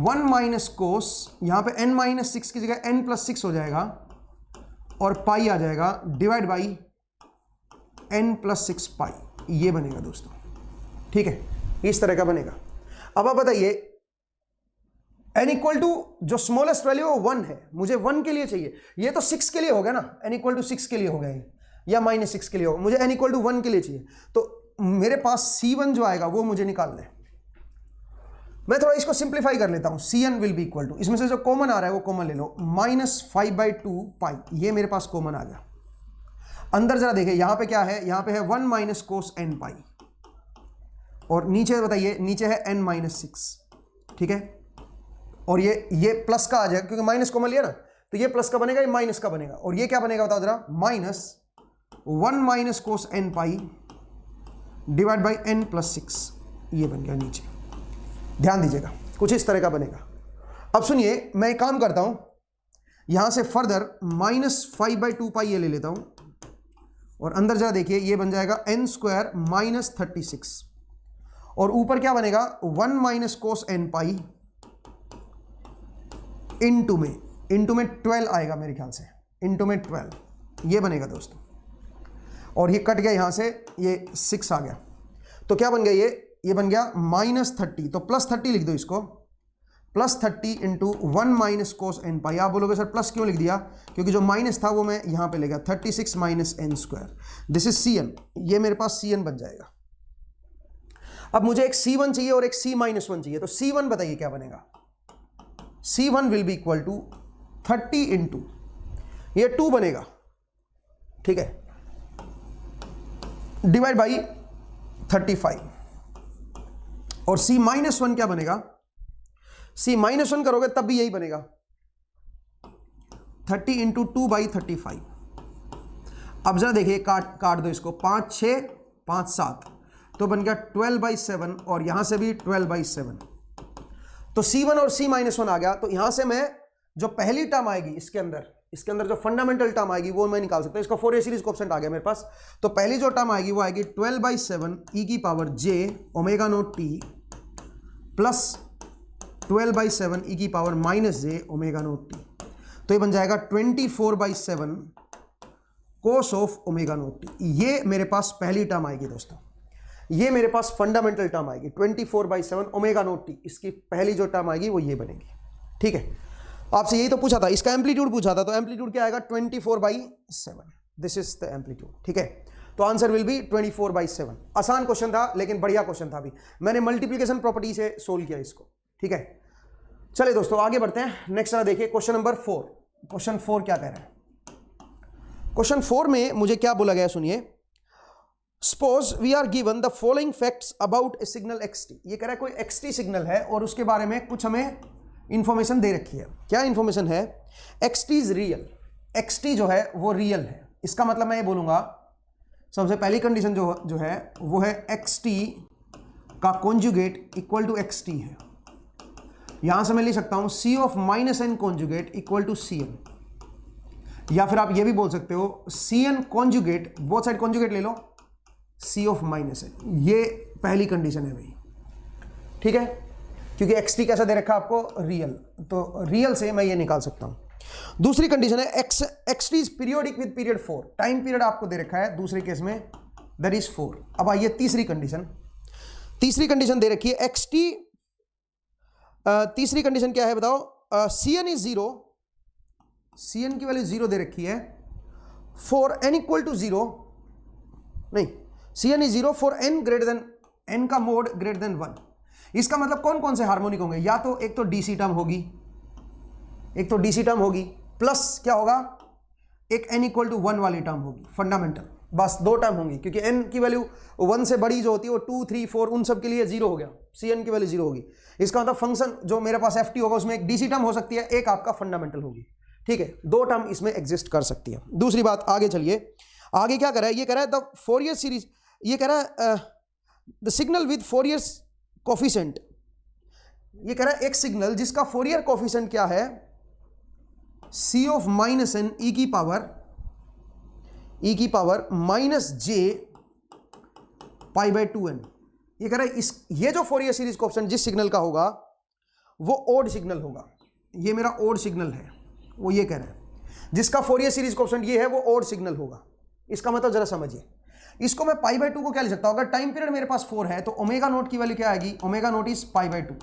1 माइनस कोस, यहां पे n माइनस 6 की जगह n प्लस 6 हो जाएगा, और पाई आ जाएगा, डिवाइड बाई n प्लस 6 पाई, ये बनेगा दोस्तों, ठीक है, इस तरह का बनेगा। अब आप बताइए, n इक्वल टू जो स्मॉलेस्ट वैल्यू है वो 1 है, मुझे 1 के लिए चाहिए। ये तो 6 के लिए हो गया ना, n इक्वल टू 6 के लिए हो गया ये, या माइनस 6 के लिए होगा, मुझे n इक्वल टू 1 के लिए चाहिए। तो मेरे पास c1 जो आएगा वो मुझे निकालना है। मैं थोड़ा इसको सिंप्लीफाई कर लेता हूं, cn will be equal to, इसमें से जो कॉमन आ रहा है वो कॉमन ले लो, माइनस 5/2 पाई, ये मेरे पास कॉमन आ गया। अंदर जरा देखिए, यहां पे क्या है? यहां पे है 1 माइनस कोस n पाई, और नीचे बताइए, नीचे है n माइनस 6, ठीक है। और ये प्लस का आ जाएगा, क्योंकि माइनस कॉमन लिया ना, तो ये प्लस का बनेगा, ये माइनस का बनेगा, और ये क्या बनेगा बताओ जरा? Minus 1 minus cos n pi divide by n plus 6, ये बन गया नीचे। ध्यान दीजिएगा, कुछ इस तरह का बनेगा। अब सुनिए, मैं एक काम करता हूं, यहां से फर्दर माइनस 5/2 पाई ये ले लेता हूं, और अंदर जरा देखिए, ये बन जाएगा n स्क्वायर माइनस 36, और ऊपर क्या बनेगा? 1 माइनस कोस n पाई इनटू में 12 आएगा मेरे ख्याल से, इनटू में 12, ये बनेगा दोस्तों। और ये कट गया यहां से, ये 6 आ गया, तो क्या बन गया? ये बन गया माइनस 30, तो प्लस 30 लिख दो इसको, प्लस 30 इंटू 1 माइनस कोस n पाई। आप बोलोगे सर प्लस क्यों लिख दिया? क्योंकि जो माइनस था वो मैं यहां पे ले गया, 36 minus n square, this is cn, ये मेरे पास cn बन जाएगा। अब मुझे एक c1 चाहिए और एक c माइनस 1 चाहिए, तो c1 बताइए क्या बनेगा? c1 will be equal to 30 into, ये 2 बनेगा, ठीक है, डिवाइड बाई 35, और c माइनस 1 क्या बनेगा? c माइनस 1 करोगे तब भी यही बनेगा, 30 इंटू 2/35। अब जरा देखिए, काट दो इसको, 5 6 5 7, तो बन गया 12/7 और यहां से भी 12/7। तो C1 और C-1 आ गया। तो यहां से मैं जो पहली टर्म आएगी इसके अंदर जो फंडामेंटल टर्म आएगी वो मैं निकाल सकता हूं। इसका फोरियर सीरीज कोएफिशिएंट आ गया मेरे पास। तो पहली जो टर्म आएगी वो आएगी 12/7 e⁻j ω0t plus 12/7 e⁻ j ω0t। तो ये बन जाएगा 24/7 cos ऑफ ω0t। ये मेरे पास पहली टर्म आएगी दोस्तों, ये मेरे पास फंडामेंटल टर्म आएगी 24/7 ω0t। इसकी पहली जो टर्म आएगी वो ये बनेगी। ठीक है, आपसे यही तो पूछा था, इसका एम्पलीट्यूड पूछा था, तो एम्पलीट्यूड क्या आएगा 24/7। This is the amplitude. ठीक है, तो आंसर विल बी 24/7। आसान क्वेश्चन था लेकिन बढ़िया क्वेश्चन था। अभी मैंने मल्टीप्लिकेशन प्रॉपर्टी से सोल्व किया इसको। ठीक है, चलिए दोस्तों आगे बढ़ते हैं। नेक्स्ट देखिए क्वेश्चन नंबर 4। क्वेश्चन 4 क्या कह रहा है? क्वेश्चन 4 में मुझे क्या बोला गया सुनिए। Suppose we are given the following facts about a signal xt। ये कह रहा है कोई xt सिग्नल है और उसके बारे में कुछ हमें इंफॉर्मेशन दे रखी है। क्या इंफॉर्मेशन है? xt is real. xt जो है वो रियल है। इसका मतलब मैं ये बोलूंगा, सबसे पहली कंडीशन जो है वो है xt का कॉन्जुगेट इक्वल टू xt है। यहां से मैं लिख सकता हूं c of -n conjugate equal to cn, या फिर आप ये भी बोल सकते हो cn conjugate, both side conjugate ले लो, c ऑफ -n। ये पहली कंडीशन है भाई। ठीक है, क्योंकि xt कैसा दे रखा है आपको? रियल। तो रियल से मैं ये निकाल सकता हूं। दूसरी कंडीशन है xt is periodic with period 4। Time period आपको दे रखा है दूसरे केस में, दैट इज 4। अब आइए तीसरी कंडीशन। तीसरी कंडीशन दे रखी है xt, तीसरी कंडीशन क्या है बताओ? cn इज 0, cn की वैल्यू 0 दे रखी है फॉर n इक्वल टू 0, नहीं, cn is 0 for n greater than, n का मोड ग्रेटर देन 1। इसका मतलब कौन कौन से हार्मोनिक होंगे? या तो एक तो डीसी टर्म होगी, एक तो डीसी टर्म होगी, प्लस क्या होगा, एक n इक्वल टू 1 वाली टर्म होगी फंडामेंटल। बस दो टर्म होंगी, क्योंकि n की वैल्यू 1 से बड़ी जो होती है वो 2 3 4 उन सब के लिए 0 हो गया, cn की वैल्यू 0 होगी। इसका मतलब फंक्शन जो मेरे पास ft होगा उसमें एक डीसी टर्म हो सकती है, एक आपका फंडामेंटल होगी। ठीक है, दो टर्म इसमें एग्जिस्ट कर सकती है। दूसरी बात, आगे चलिए, आगे क्या कर रहा है? ये कह रहा है द फोरियर सीरीज, ये कह रहा है the signal with Fourier coefficient. ये कह रहा है एक सिग्नल जिसका फोरियर कोफिशिएंट क्या है? c ऑफ -n e की पावर -j π/2n। ये कह रहा है ये जो फोरियर सीरीज कोफिशिएंट जिस सिग्नल का होगा वो ओड सिग्नल होगा। ये मेरा ओड सिग्नल है, वो ये कह रहा है जिसका फोरियर सीरीज कोफिशिएंट ये है वो ओड सिग्नल होगा। इसका मतलब जरा समझिए, इसको मैं π/2 को क्या लिख सकता हूं? अगर टाइम पीरियड मेरे पास 4 है तो ω0 की वैल्यू क्या आएगी? ω0 इज π/2।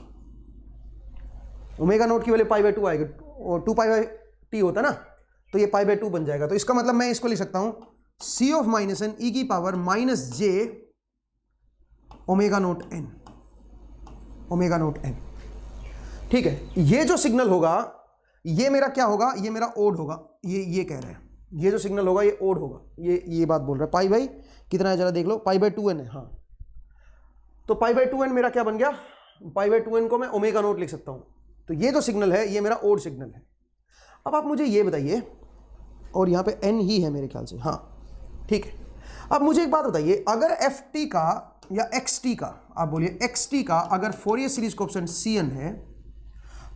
ω0 की वैल्यू π/2 आएगी, और 2π/t होता ना, तो ये π/2 बन जाएगा। तो इसका मतलब मैं इसको लिख सकता हूं c ऑफ -n e की पावर -j ω0n। ठीक है, ये जो सिग्नल होगा ये मेरा क्या होगा? ये मेरा ओड होगा। ये कह रहा है ये जो सिग्नल होगा ये ओड होगा। ये बात बोल रहा है। पाई बाई कितना है जरा देख लो, π/2n है। हाँ, तो π/2n मेरा क्या बन गया? π/2n को मैं ω0 लिख सकता हूं। तो ये जो सिग्नल है ये मेरा ओड सिग्नल है। अब आप मुझे ये बताइए, और यहां पे n ही है मेरे ख्याल से, हाँ ठीक है। अब मुझे एक बात बताइए, अगर ft का या xt का, आप बोलिए xt का अगर फोरियर सीरीज कोएफिशिएंट cn है,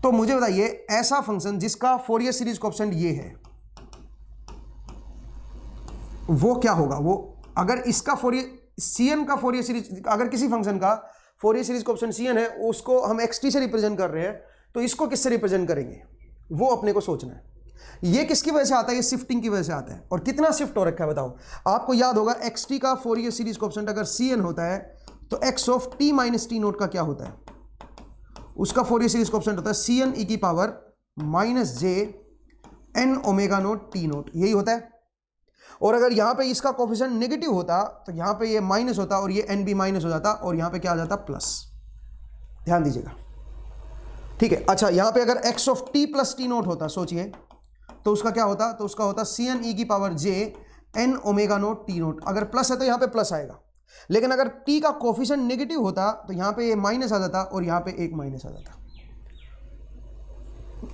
तो मुझे बताइए ऐसा फंक्शन जिसका फोरियर सीरीज कोएफिशिएंट ये है वो क्या होगा? वो अगर इसका फोरियर cn का फोरियर सीरीज, अगर किसी फंक्शन का फोरियर सीरीज कोएफिशिएंट cn है, उसको हम xt से रिप्रेजेंट कर रहे हैं, तो इसको किससे रिप्रेजेंट करेंगे वो अपने को सोचना है। ये किसकी वजह से आता है? ये शिफ्टिंग की वजह से आता है। और कितना शिफ्ट हो रखा है बताओ? आपको याद होगा xt का फोरियर सीरीज कोएफिशिएंट अगर cn होता है तो x ऑफ t - t0 का क्या होता है? उसका फोरियर सीरीज कोएफिशिएंट होता है cn e की पावर -j n ω0 t0, यही होता है। और अगर यहां पे इसका कोएफिशिएंट नेगेटिव होता तो यहां पे ये माइनस होता और ये n भी माइनस हो जाता और यहां पे क्या आ जाता? प्लस। ध्यान दीजिएगा, ठीक है। अच्छा, यहां पे अगर x ऑफ t + t0 होता, सोचिए तो उसका क्या होता? तो उसका होता cn e की पावर j n ω0 t0। अगर प्लस है तो यहां पे प्लस आएगा, लेकिन अगर t का कोएफिशिएंट नेगेटिव होता तो यहां पे ये माइनस आ जाता और यहां पे एक माइनस आ जाता।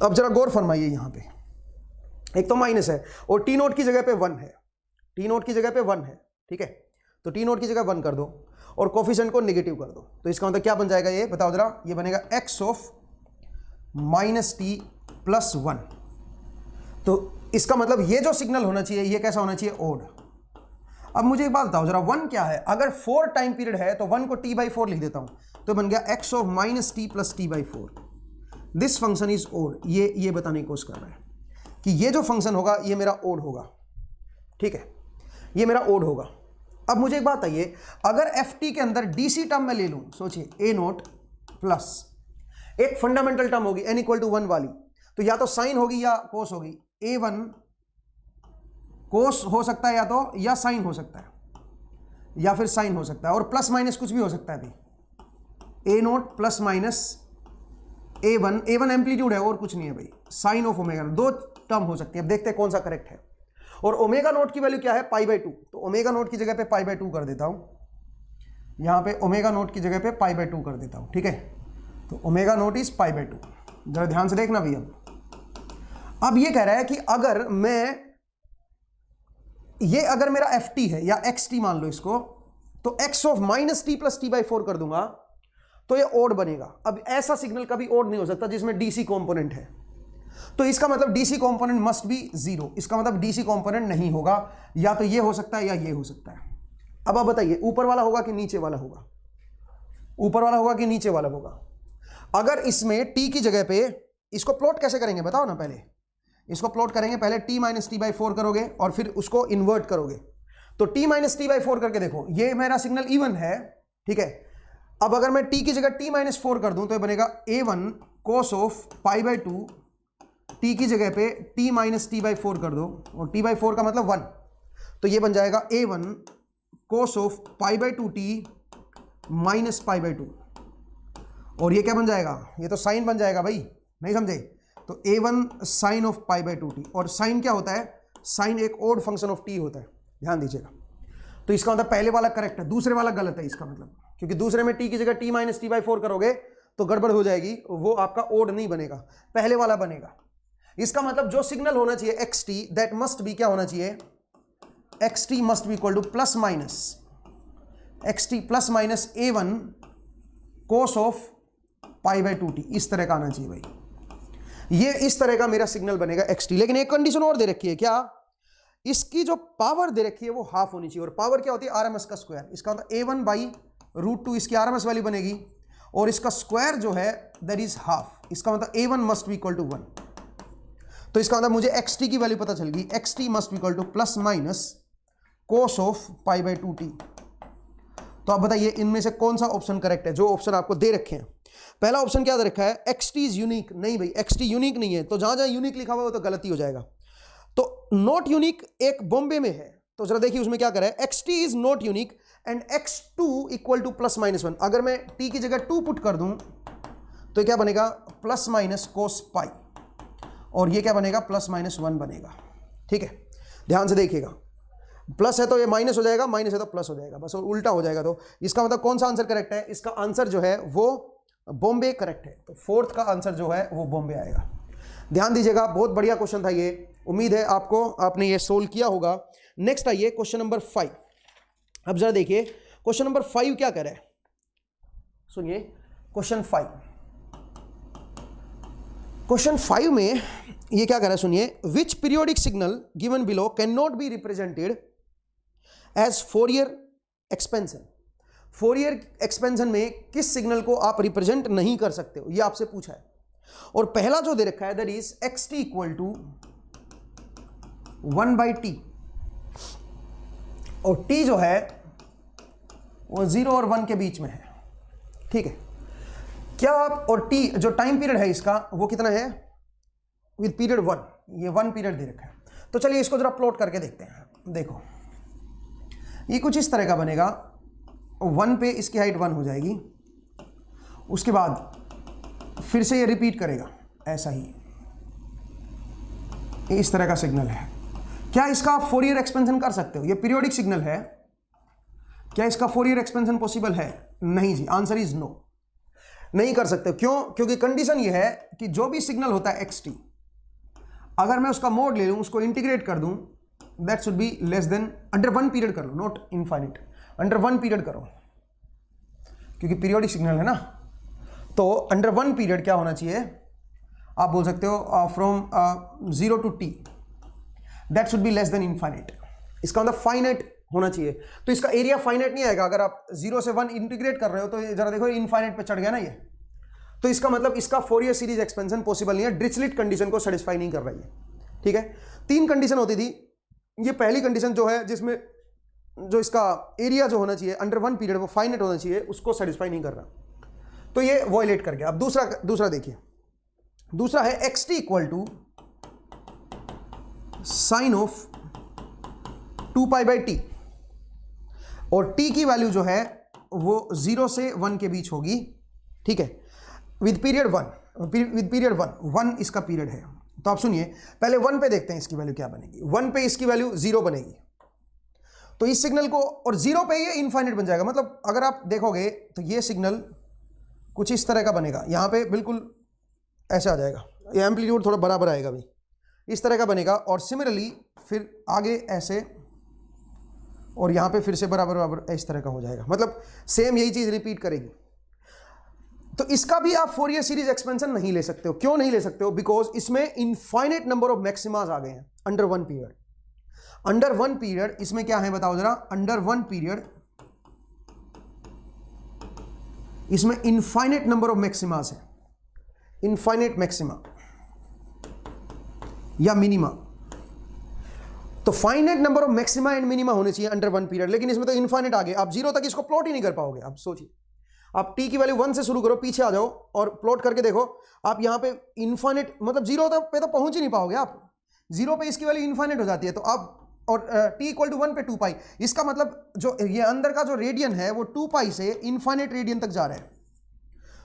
अब जरा गौर फरमाइए, यहां पे एक तो माइनस है और टी नोट की जगह पे 1 है, टी नोट की जगह पे 1 है, ठीक है। तो टी नोट की जगह 1 कर दो और कोफिशिएंट को नेगेटिव कर दो, तो इसका मतलब क्या बन जाएगा, ये बताओ जरा, ये बनेगा x of minus T plus 1। तो इसका मतलब ये जो सिग्नल होना चाहिए ये कैसा होना चाहिए, ओड। अब मुझे एक बात बताओ जरा, 1 क्या है, अगर 4 टाइम पीरियड है तो 1 को t/4 लिख देता हूं, तो बन गया x of minus T plus t/4। This function is odd. ये बताने की कोशिश कर रहा है कि ये जो फंक्शन होगा ये मेरा ओड होगा, ठीक है, ये मेरा ओड होगा। अब मुझे एक बात आइए, अगर ft के अंदर dc टर्म में ले लूं, सोचिए a नोट प्लस एक फंडामेंटल टर्म होगी n इक्वल टू 1 वाली, तो या तो साइन होगी या कोस होगी। a1 कोस हो सकता है या साइन हो सकता है या फिर साइन हो सकता है, और प्लस माइनस कुछ भी हो सकता है भाई। a note plus minus a1 amplitude है और कुछ नहीं है भाई, साइन ऑफ ओमेगा। दो टर्म हो सकती है, अब देखते हैं कौन सा करेक्ट है। और ओमेगा नोट की वैल्यू क्या है, π/2, तो ओमेगा नोट की जगह पे π/2 कर देता हूं, यहां पे ओमेगा नोट की जगह पे π/2 कर देता हूं, ठीक है। तो ओमेगा नोट इज π/2, जरा ध्यान से देखना भैया। अब ये कह रहा है कि अगर मेरा ft है या xt मान लो इसको, तो x of minus T plus t/4 कर दूंगा तो ये ओड बनेगा। अब ऐसा सिग्नल कभी ओड नहीं हो सकता जिसमें डीसी कंपोनेंट है, तो इसका मतलब डीसी कंपोनेंट मस्ट बी 0। इसका मतलब डीसी कंपोनेंट नहीं होगा, या तो ये हो सकता है या ये हो सकता है। अब आप बताइए ऊपर वाला होगा कि नीचे वाला होगा, ऊपर वाला होगा कि नीचे वाला होगा। अगर इसमें t की जगह पे, इसको प्लॉट कैसे करेंगे बताओ ना, पहले इसको प्लॉट करेंगे, पहले t माइनस t/4 करोगे और फिर उसको इन्वर्ट करोगे। तो t माइनस t/4 करके देखो, ये मेरा सिग्नल इवन है, ठीक है। अब अगर मैं t की जगह t-4 कर दूं तो ये बनेगा a1 cos ऑफ π/2, t की जगह पे t माइनस t/4 कर दो और t/4 का मतलब 1, तो ये बन जाएगा a1 cos of π/2t minus π/2। और ये क्या बन जाएगा, ये तो साइन बन जाएगा भाई, नहीं समझे। तो a1 साइन ऑफ π/2t, और साइन क्या होता है, साइन एक ओड फंक्शन ऑफ t होता है, ध्यान दीजिएगा। तो इसका मतलब पहले वाला करेक्ट है, दूसरे वाला गलत है इसका मतलब, क्योंकि दूसरे में t की जगह t माइनस t/4 करोगे तो गड़बड़ हो जाएगी, वो आपका ओड नहीं बनेगा, पहले वाला बनेगा। इसका मतलब जो सिग्नल होना चाहिए xt, दैट मस्ट बी क्या होना चाहिए, xt must be equal two plus minus a1 cos of π/2t, इस तरह का आना चाहिए भाई। ये इस तरह का मेरा सिग्नल बनेगा xt। लेकिन एक कंडीशन और दे रखी है, क्या, इसकी जो पावर दे रखी है वो हाफ होनी चाहिए, और पावर क्या होती है, आरएमएस का स्क्वायर। इसका मतलब a1/√2 इसकी आरएमएस वैल्यू बनेगी, और इसका स्क्वायर जो है दैट इज हाफ। इसका मतलब a1 must be equal to 1। तो इसका मतलब मुझे xt की वैल्यू पता चल गई, xt must be equal two plus minus cos of π/2t। तो आप बताइए इनमें से कौन सा ऑप्शन करेक्ट है, जो ऑप्शन आपको दे रखे हैं। पहला ऑप्शन क्या दे रखा है, xt इज यूनिक। नहीं भाई, xt यूनिक नहीं है, तो जहां जहां यूनिक लिखा हुआ है तो गलती हो जाएगा। तो नॉट यूनिक एक बॉम्बे में है, तो जरा देखिए उसमें क्या करें, xt is not unique and x2 equal two plus minus 1। अगर मैं t की जगह 2 पुट कर दूं तो क्या बनेगा, प्लस माइनस cos π, और ये क्या बनेगा, प्लस माइनस 1 बनेगा, ठीक है। ध्यान से देखिएगा, प्लस है तो ये माइनस हो जाएगा, माइनस है तो प्लस हो जाएगा, बस उल्टा हो जाएगा। तो इसका मतलब कौन सा आंसर करेक्ट है, इसका आंसर जो है वो बॉम्बे करेक्ट है। तो फोर्थ का आंसर जो है वो बॉम्बे आएगा। ध्यान दीजिएगा, बहुत बढ़िया क्वेश्चन था ये, उम्मीद है आपने ये सोल्व किया होगा। नेक्स्ट आइए क्वेश्चन नंबर 5। अब जरा देखिए क्वेश्चन नंबर 5 क्या कह रहा है, सुनिए क्वेश्चन 5। क्वेश्चन 5 में ये क्या कह रहा है, सुनिए, which periodic signal given below can not be represented as Fourier expansion. Fourier expansion में किस सिग्नल को आप रिप्रेजेंट नहीं कर सकते हो, ये आपसे पूछा है। और पहला जो दे रखा है that is xt equal to 1/t, और t जो है वो 0 और 1 के बीच में है, ठीक है। क्या आप, और t जो टाइम पीरियड है इसका वो कितना है, विद पीरियड 1, ये 1 पीरियड दे रखा है। तो चलिए इसको जरा प्लॉट करके देखते हैं। देखो ये कुछ इस तरह का बनेगा, 1 पे इसकी हाइट 1 हो जाएगी, उसके बाद फिर से ये रिपीट करेगा ऐसा ही, इस तरह का सिग्नल है। क्या इसका आप फोरियर एक्सपेंशन कर सकते हो, ये पीरियोडिक सिग्नल है, क्या इसका फोरियर एक्सपेंशन पॉसिबल है, नहीं जी, आंसर इज नो, नहीं कर सकते। क्यों, क्योंकि कंडीशन ये है कि जो भी सिग्नल होता है xt, अगर मैं उसका मोड ले लूं, उसको इंटीग्रेट कर दूं, that should be less than, under 1 period कर लो, नॉट इनफाइनाइट, अंडर 1 पीरियड करो, क्योंकि पीरियोडिक सिग्नल है ना। तो अंडर 1 पीरियड क्या होना चाहिए, आप बोल सकते हो from 0 to t, that should be less than infinite. इसका मतलब फाइनाइट होना चाहिए। तो इसका एरिया फाइनाइट नहीं आएगा। अगर आप 0 से 1 इंटीग्रेट कर रहे हो तो जरा देखो इनफाइनाइट पे चढ़ गया ना ये। तो इसका मतलब इसका फोरियर सीरीज एक्सपेंशन पॉसिबल नहीं है, डिरिचलेट कंडीशन को सेटिस्फाई नहीं कर रही है। ठीक है, 3 कंडीशन होती थी। ये पहली कंडीशन जो है, जिसमें जो इसका एरिया जो होना चाहिए अंडर 1 पीरियड वो फाइनाइट होना चाहिए, उसको सेटिस्फाई नहीं कर रहा, तो ये वॉयलेट कर गया। अब दूसरा देखिए, दूसरा है xt equal to sine of 2π/t, और t की वैल्यू जो है वो 0 से 1 के बीच होगी। ठीक है, विद पीरियड 1 इसका पीरियड है। तो आप सुनिए, पहले 1 पे देखते हैं इसकी वैल्यू क्या बनेगी। 1 पे इसकी वैल्यू 0 बनेगी, तो इस सिग्नल को, और 0 पे ये इनफाइनाइट बन जाएगा। मतलब अगर आप देखोगे तो ये सिग्नल कुछ इस तरह का बनेगा, यहाँ पे बिल्कुल ऐसा आ जाएगा, ये एम्पलीट्यूड थोड़ा बराबर आएगा भी, इस तरह का बनेगा। और सिमिलरली फिर आगे ऐसे, और यहाँ पे फिर से बराबर इस तरह का हो जाएगा। मतलब सेम यही चीज़ रिपीट करेगी। तो इसका भी आप फोरियर सीरीज एक्सपेंशन नहीं ले सकते हो। क्यों नहीं ले सकते हो? बिकॉज इसमें इनफाइनाइट नंबर ऑफ मैक्सिमास आ गए हैं अंडर 1 पीरियड। अंडर 1 पीरियड इसमें क्या है बताओ जरा। अंडर 1 पीरियड इसमें इनफाइनाइट नंबर ऑफ मैक्सिमास है, इनफाइनाइट मैक्सिमा या मिनिमा। तो finite number of maxima and minima होने चाहिए अंडर 1 पीरियड, लेकिन इसमें तो इनफाइनाइट आ गए। आप 0 तक इसको प्लॉट ही नहीं कर पाओगे। आप सोचिए, आप t की वैल्यू 1 से शुरू करो, पीछे आ जाओ और प्लॉट करके देखो। आप यहां पे इनफाइनाइट मतलब 0 तक पे तो पहुंच ही नहीं पाओगे। आप 0 पे इसकी वैल्यू इनफाइनाइट हो जाती है। तो आप, और t इक्वल टू 1 पे 2π, इसका मतलब जो ये अंदर का जो रेडियन है वो 2π से इनफाइनाइट रेडियन तक जा रहा है।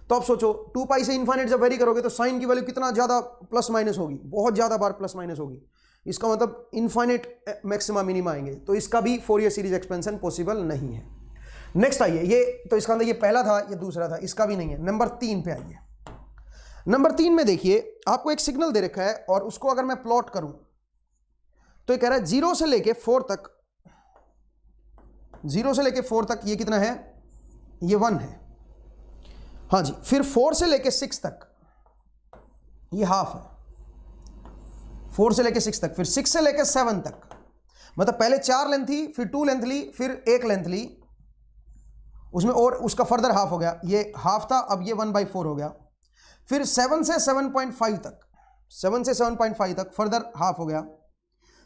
तो आप सोचो 2π से इनफाइनाइट जब वेरी करोगे तो साइन की वैल्यू कितना ज्यादा प्लस माइनस होगी, बहुत ज्यादा बार प्लस माइनस होगी। इसका मतलब इनफाइनाइट मैक्सिमा मिनिमा आएंगे। तो इसका भी फोरियर सीरीज एक्सपेंशन पॉसिबल नहीं है। नेक्स्ट आइए, ये तो इसका अंदर ये पहला था, ये दूसरा था, इसका भी नहीं है। नंबर 3 पे आइए। नंबर 3 में देखिए, आपको एक सिग्नल दे रखा है और उसको अगर मैं प्लॉट करूं तो ये कह रहा है 0 से लेके 4 तक, 0 से लेके 4 तक ये कितना है, ये 1 है। हाँ जी, फिर 4 से लेके 6 तक ये हाफ है, 4 से लेके 6 तक, फिर 6 से लेके 7 तक, मतलब पहले 4 लेंथ थी, फिर 2 लेंथ ली, फिर 1 लेंथ ली उसमें, और उसका फर्दर हाफ हो गया। ये हाफ था, अब ये 1/4 हो गया। फिर 7 से 7.5 तक, 7 से 7.5 तक फर्दर हाफ हो गया।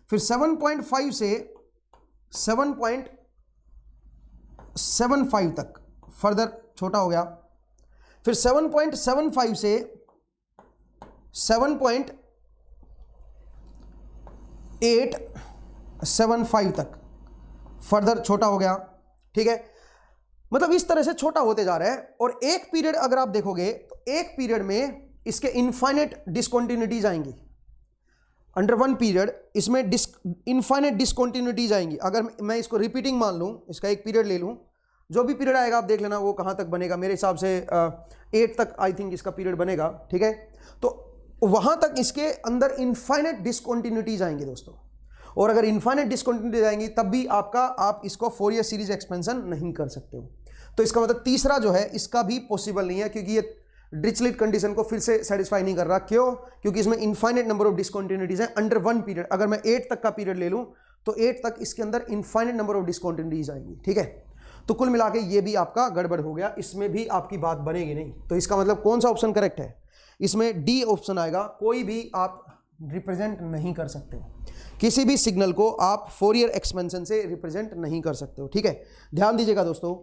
फिर 7.5 से 7.75 तक फर्दर छोटा हो गया। फिर 7.75 से 7.875 तक फर्दर छोटा हो गया। ठीक है, मतलब इस तरह से छोटा होते जा रहा है। और एक पीरियड अगर आप देखोगे तो एक पीरियड में इसके इनफाइनाइट डिसकंटिन्यूटीज आएंगी। अंडर 1 पीरियड इसमें इनफाइनाइट डिसकंटिन्यूटीज आएंगी। अगर मैं इसको रिपीटिंग मान लूं, इसका एक पीरियड ले लूं, जो भी पीरियड आएगा आप देख लेना वो कहां तक बनेगा। मेरे हिसाब से 8 तक आई थिंक इसका पीरियड बनेगा। ठीक है, तो वहां तक इसके अंदर इनफाइनाइट डिसकंटिन्यूटीज आएंगे दोस्तों। और अगर इनफाइनाइट डिसकंटिन्यूटीज आएंगी तब भी आप इसको फोरियर सीरीज एक्सपेंशन नहीं कर सकते हो। तो इसका मतलब तीसरा जो है इसका भी पॉसिबल नहीं है, क्योंकि ये डिरिचलेट कंडीशन को फिर से सेटिस्फाई नहीं कर रहा। क्यों? क्योंकि इसमें इनफाइनाइट नंबर ऑफ डिसकंटिन्यूटीज है अंडर 1 पीरियड। अगर मैं 8 तक का पीरियड ले लूं तो 8 तक इसके अंदर इनफाइनाइट नंबर ऑफ डिसकंटिन्यूटीज आएंगी। ठीक है, तो कुल मिला के ये भी आपका गड़बड़ हो गया, इसमें भी आपकी बात बनेगी नहीं। तो इसका मतलब कौन सा ऑप्शन करेक्ट है? इसमें डी ऑप्शन आएगा। कोई भी आप रिप्रेजेंट नहीं कर सकते हो, किसी भी सिग्नल को आप फोरियर एक्सपेंशन से रिप्रेजेंट नहीं कर सकते हो। ठीक है, ध्यान दीजिएगा दोस्तों,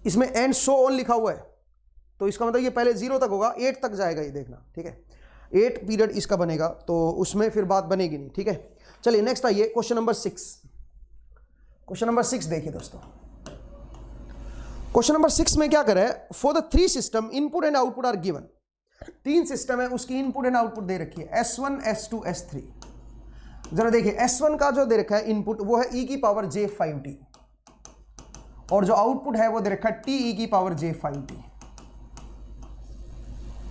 इसमें एंड सो ऑन लिखा हुआ है, तो इसका मतलब ये पहले 0 तक होगा, 8 तक जाएगा ये देखना। ठीक है, 8 पीरियड इसका बनेगा, तो उसमें फिर बात बनेगी नहीं। ठीक है, चलिए नेक्स्ट आइए, क्वेश्चन नंबर 6। क्वेश्चन नंबर 6 देखिए दोस्तों, क्वेश्चन नंबर 6 में क्या करें, for the 3 system input and output are given. 3 system है, उसकी इनपुट एंड आउटपुट दे रखी है S1 S2 S3। जरा देखिए, S1 का जो दे रखा है इनपुट वो है e⁻j5t, और जो आउटपुट है वो दे रखा है t e⁻j5t।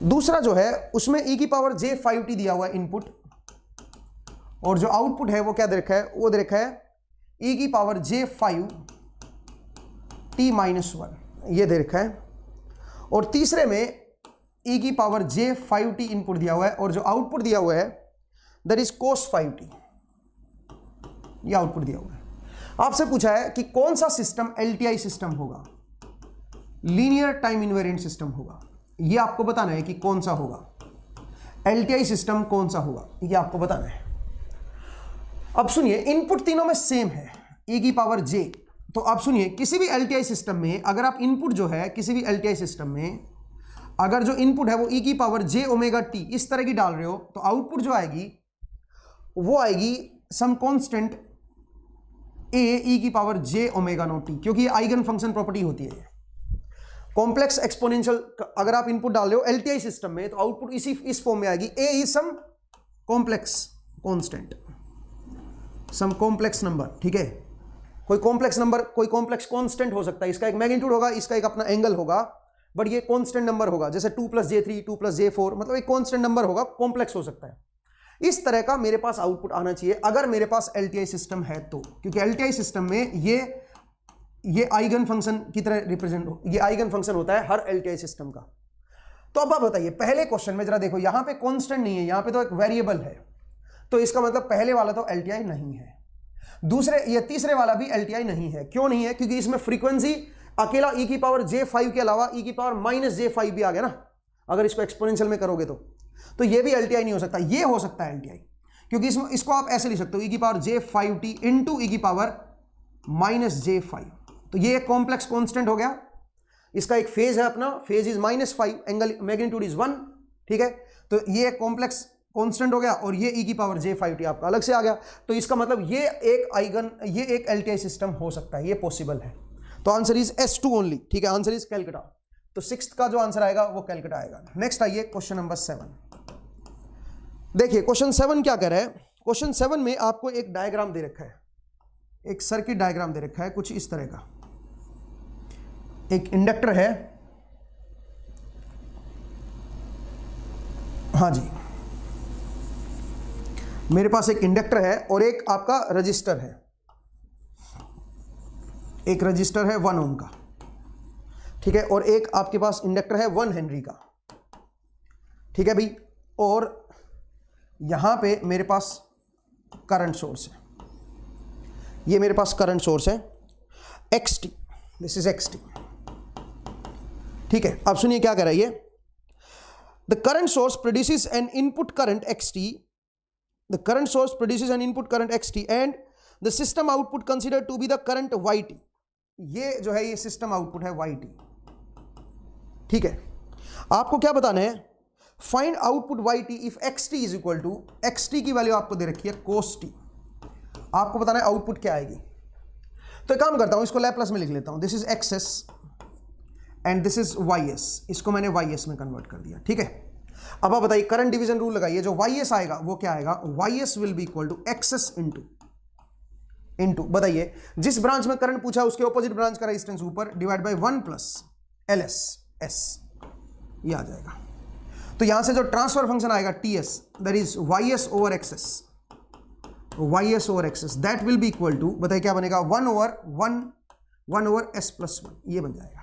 दूसरा जो है उसमें e की पावर j5t दिया हुआ है इनपुट, और जो आउटपुट है वो क्या दे रखा है, वो दे रखा है e की पावर j5t-1, ये दे रखा है। और तीसरे में e की पावर j5t इनपुट दिया हुआ है, और जो आउटपुट दिया हुआ है दैट इज cos 5t, ये आउटपुट दिया हुआ है। आपसे पूछा है कि कौन सा सिस्टम LTI सिस्टम होगा, लीनियर टाइम इनवेरिएंट सिस्टम होगा, ये आपको बताना है कि कौन सा होगा, LTI सिस्टम कौन सा होगा, ये आपको बताना है। अब सुनिए, इनपुट तीनों में सेम है, e की पावर j। तो आप सुनिए, किसी भी LTI सिस्टम में अगर आप इनपुट जो है, किसी भी LTI सिस्टम में अगर जो इनपुट है वो e की पावर j ओमेगा t इस तरह की डाल रहे हो, तो आउटपुट जो आएगी वो आएगी सम कांस्टेंट a e की power j omega naught t, क्योंकि ये आइगन फंक्शन प्रॉपर्टी होती है। कॉम्प्लेक्स एक्सपोनेंशियल अगर आप इनपुट डाल रहे हो LTI सिस्टम में, तो आउटपुट इस फॉर्म में आएगी, a is some complex constant, some complex number, ठीक है। कोई कॉम्प्लेक्स नंबर, कोई कॉम्प्लेक्स कांस्टेंट हो सकता है, इसका एक मैग्नीट्यूड होगा, इसका एक अपना एंगल होगा, बट ये कांस्टेंट नंबर होगा, जैसे 2 + j3, 2 + j4, मतलब एक कांस्टेंट नंबर होगा, कॉम्प्लेक्स हो सकता है। इस तरह का मेरे पास आउटपुट आना चाहिए अगर मेरे पास LTI सिस्टम है तो, क्योंकि LTI सिस्टम में ये आइगन फंक्शन की तरह रिप्रेजेंट हो, ये आइगन फंक्शन होता है हर LTI सिस्टम का। तो अब आप बताइए, पहले क्वेश्चन में जरा देखो, यहां पे कांस्टेंट नहीं है, यहां पे तो एक वेरिएबल है, तो इसका मतलब पहले वाला तो LTI नहीं है। दूसरे या तीसरे वाला भी LTI नहीं है। क्यों नहीं है? क्योंकि इसमें फ्रीक्वेंसी अकेला e की पावर j5 के अलावा e की पावर -j5 भी आ गया ना, अगर इसको एक्सपोनेंशियल में करोगे तो ये भी LTI नहीं हो सकता। ये हो सकता है LTI, क्योंकि इसको आप ऐसे लिख सकते हो, e की पावर j5t इंटू e की पावर -j5। तो ये एक कॉम्प्लेक्स कॉन्स्टेंट हो गया, इसका एक फेज है अपना, phase is -5, angle magnitude is 1, ठीक है। तो ये एक कॉम्प्लेक्स कांस्टेंट हो गया, और ये e की पावर j5t आपका अलग से आ गया। तो इसका मतलब ये एक LTI सिस्टम हो सकता है, ये पॉसिबल है। तो आंसर इज S2 ओनली, ठीक है। Answer is Calcutta. तो 6th का जो आंसर आएगा वो कैलकाटा आएगा। नेक्स्ट आइए क्वेश्चन नंबर 7। देखिए क्वेश्चन 7 क्या कह रहा है। क्वेश्चन 7 में आपको एक डायग्राम दे रखा है, एक सर्किट डायग्राम दे रखा है कुछ इस तरह का। एक इंडक्टर है, हाँ जी, मेरे पास एक इंडक्टर है और एक आपका रजिस्टर है, एक रजिस्टर है 1 ओम का, ठीक है, और एक आपके पास इंडक्टर है 1 हेनरी का, ठीक है भाई। और यहां पे मेरे पास करंट सोर्स है, ये मेरे पास करंट सोर्स है XT, दिस इज XT, ठीक है। अब सुनिए क्या कह रहा है ये, the current source produces N input current XT, the current source produces an input current XT and the system output considered to be the current YT। ये जो है ये सिस्टम आउटपुट है YT, ठीक है। आपको क्या बताना है, find output YT if XT is equal to, XT की वैल्यू आपको दे रखी है cos t, आपको बताना है आउटपुट क्या आएगी। तो एक काम करता हूं, इसको लैप्लास में लिख लेता हूं, this is XS and this is YS, इसको मैंने YS में कन्वर्ट कर दिया, ठीक है। अब आप बताइए, करंट डिवीजन रूल लगाइए, जो YS आएगा वो क्या आएगा, YS will be equal to XS into बताइए, जिस ब्रांच में करंट पूछा उसके ऑपोजिट ब्रांच का रेजिस्टेंस ऊपर divide by 1 plus LS S, ये आ जाएगा। तो यहां से जो ट्रांसफर फंक्शन आएगा TS, that is YS over XS, YS over XS, that will be equal to, बताइए क्या बनेगा, 1 ओवर S प्लस 1, ये बन जाएगा।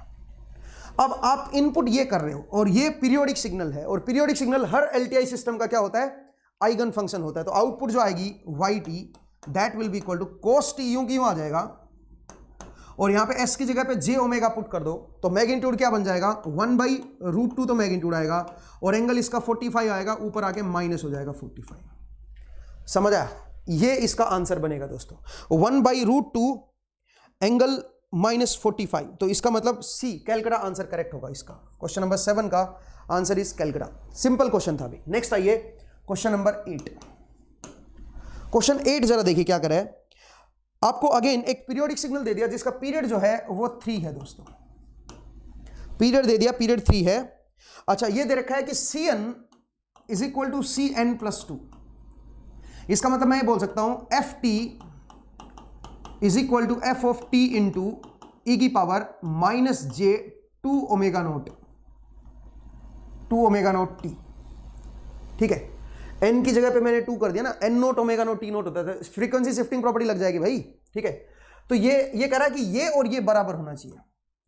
अब आप इनपुट ये कर रहे हो और ये पीरियोडिक सिग्नल है, और पीरियोडिक सिग्नल हर LTI सिस्टम का क्या होता है, आइगन फंक्शन होता है। तो आउटपुट जो आएगी YT, that will be equal to cos t, यूं की यूं आ जाएगा, और यहां पे S की जगह पे j ओमेगा पुट कर दो, तो मैग्नीट्यूड क्या बन जाएगा, 1/√2 तो मैग्नीट्यूड आएगा, और एंगल इसका 45 आएगा, ऊपर आके माइनस हो जाएगा 45। समझ आया, ये इसका आंसर बनेगा दोस्तों, 1/√2 एंगल -45। तो इसका मतलब C, कैलकाटा आंसर करेक्ट होगा इसका। क्वेश्चन नंबर 7 का answer is Calcutta. Simple question था अभी। नेक्स्ट आइए क्वेश्चन नंबर 8। क्वेश्चन 8 जरा देखिए क्या करे, आपको अगेन एक पीरियोडिक सिग्नल दे दिया जिसका पीरियड जो है वो 3 है दोस्तों, पीरियड दे दिया, पीरियड 3 है। अच्छा, ये दे रखा है कि Cn is equal to Cn+2, इसका मतलब मैं ये बोल सकता हूं Ft is equal to F of t into e की power -j2 omega naught, 2 omega naught T, ठीक है। n की जगह पे मैंने 2 कर दिया ना, n note omega naught T note होता है, फ्रीक्वेंसी शिफ्टिंग प्रॉपर्टी लग जाएगी भाई, ठीक है। तो ये कह रहा है कि ये और ये बराबर होना चाहिए।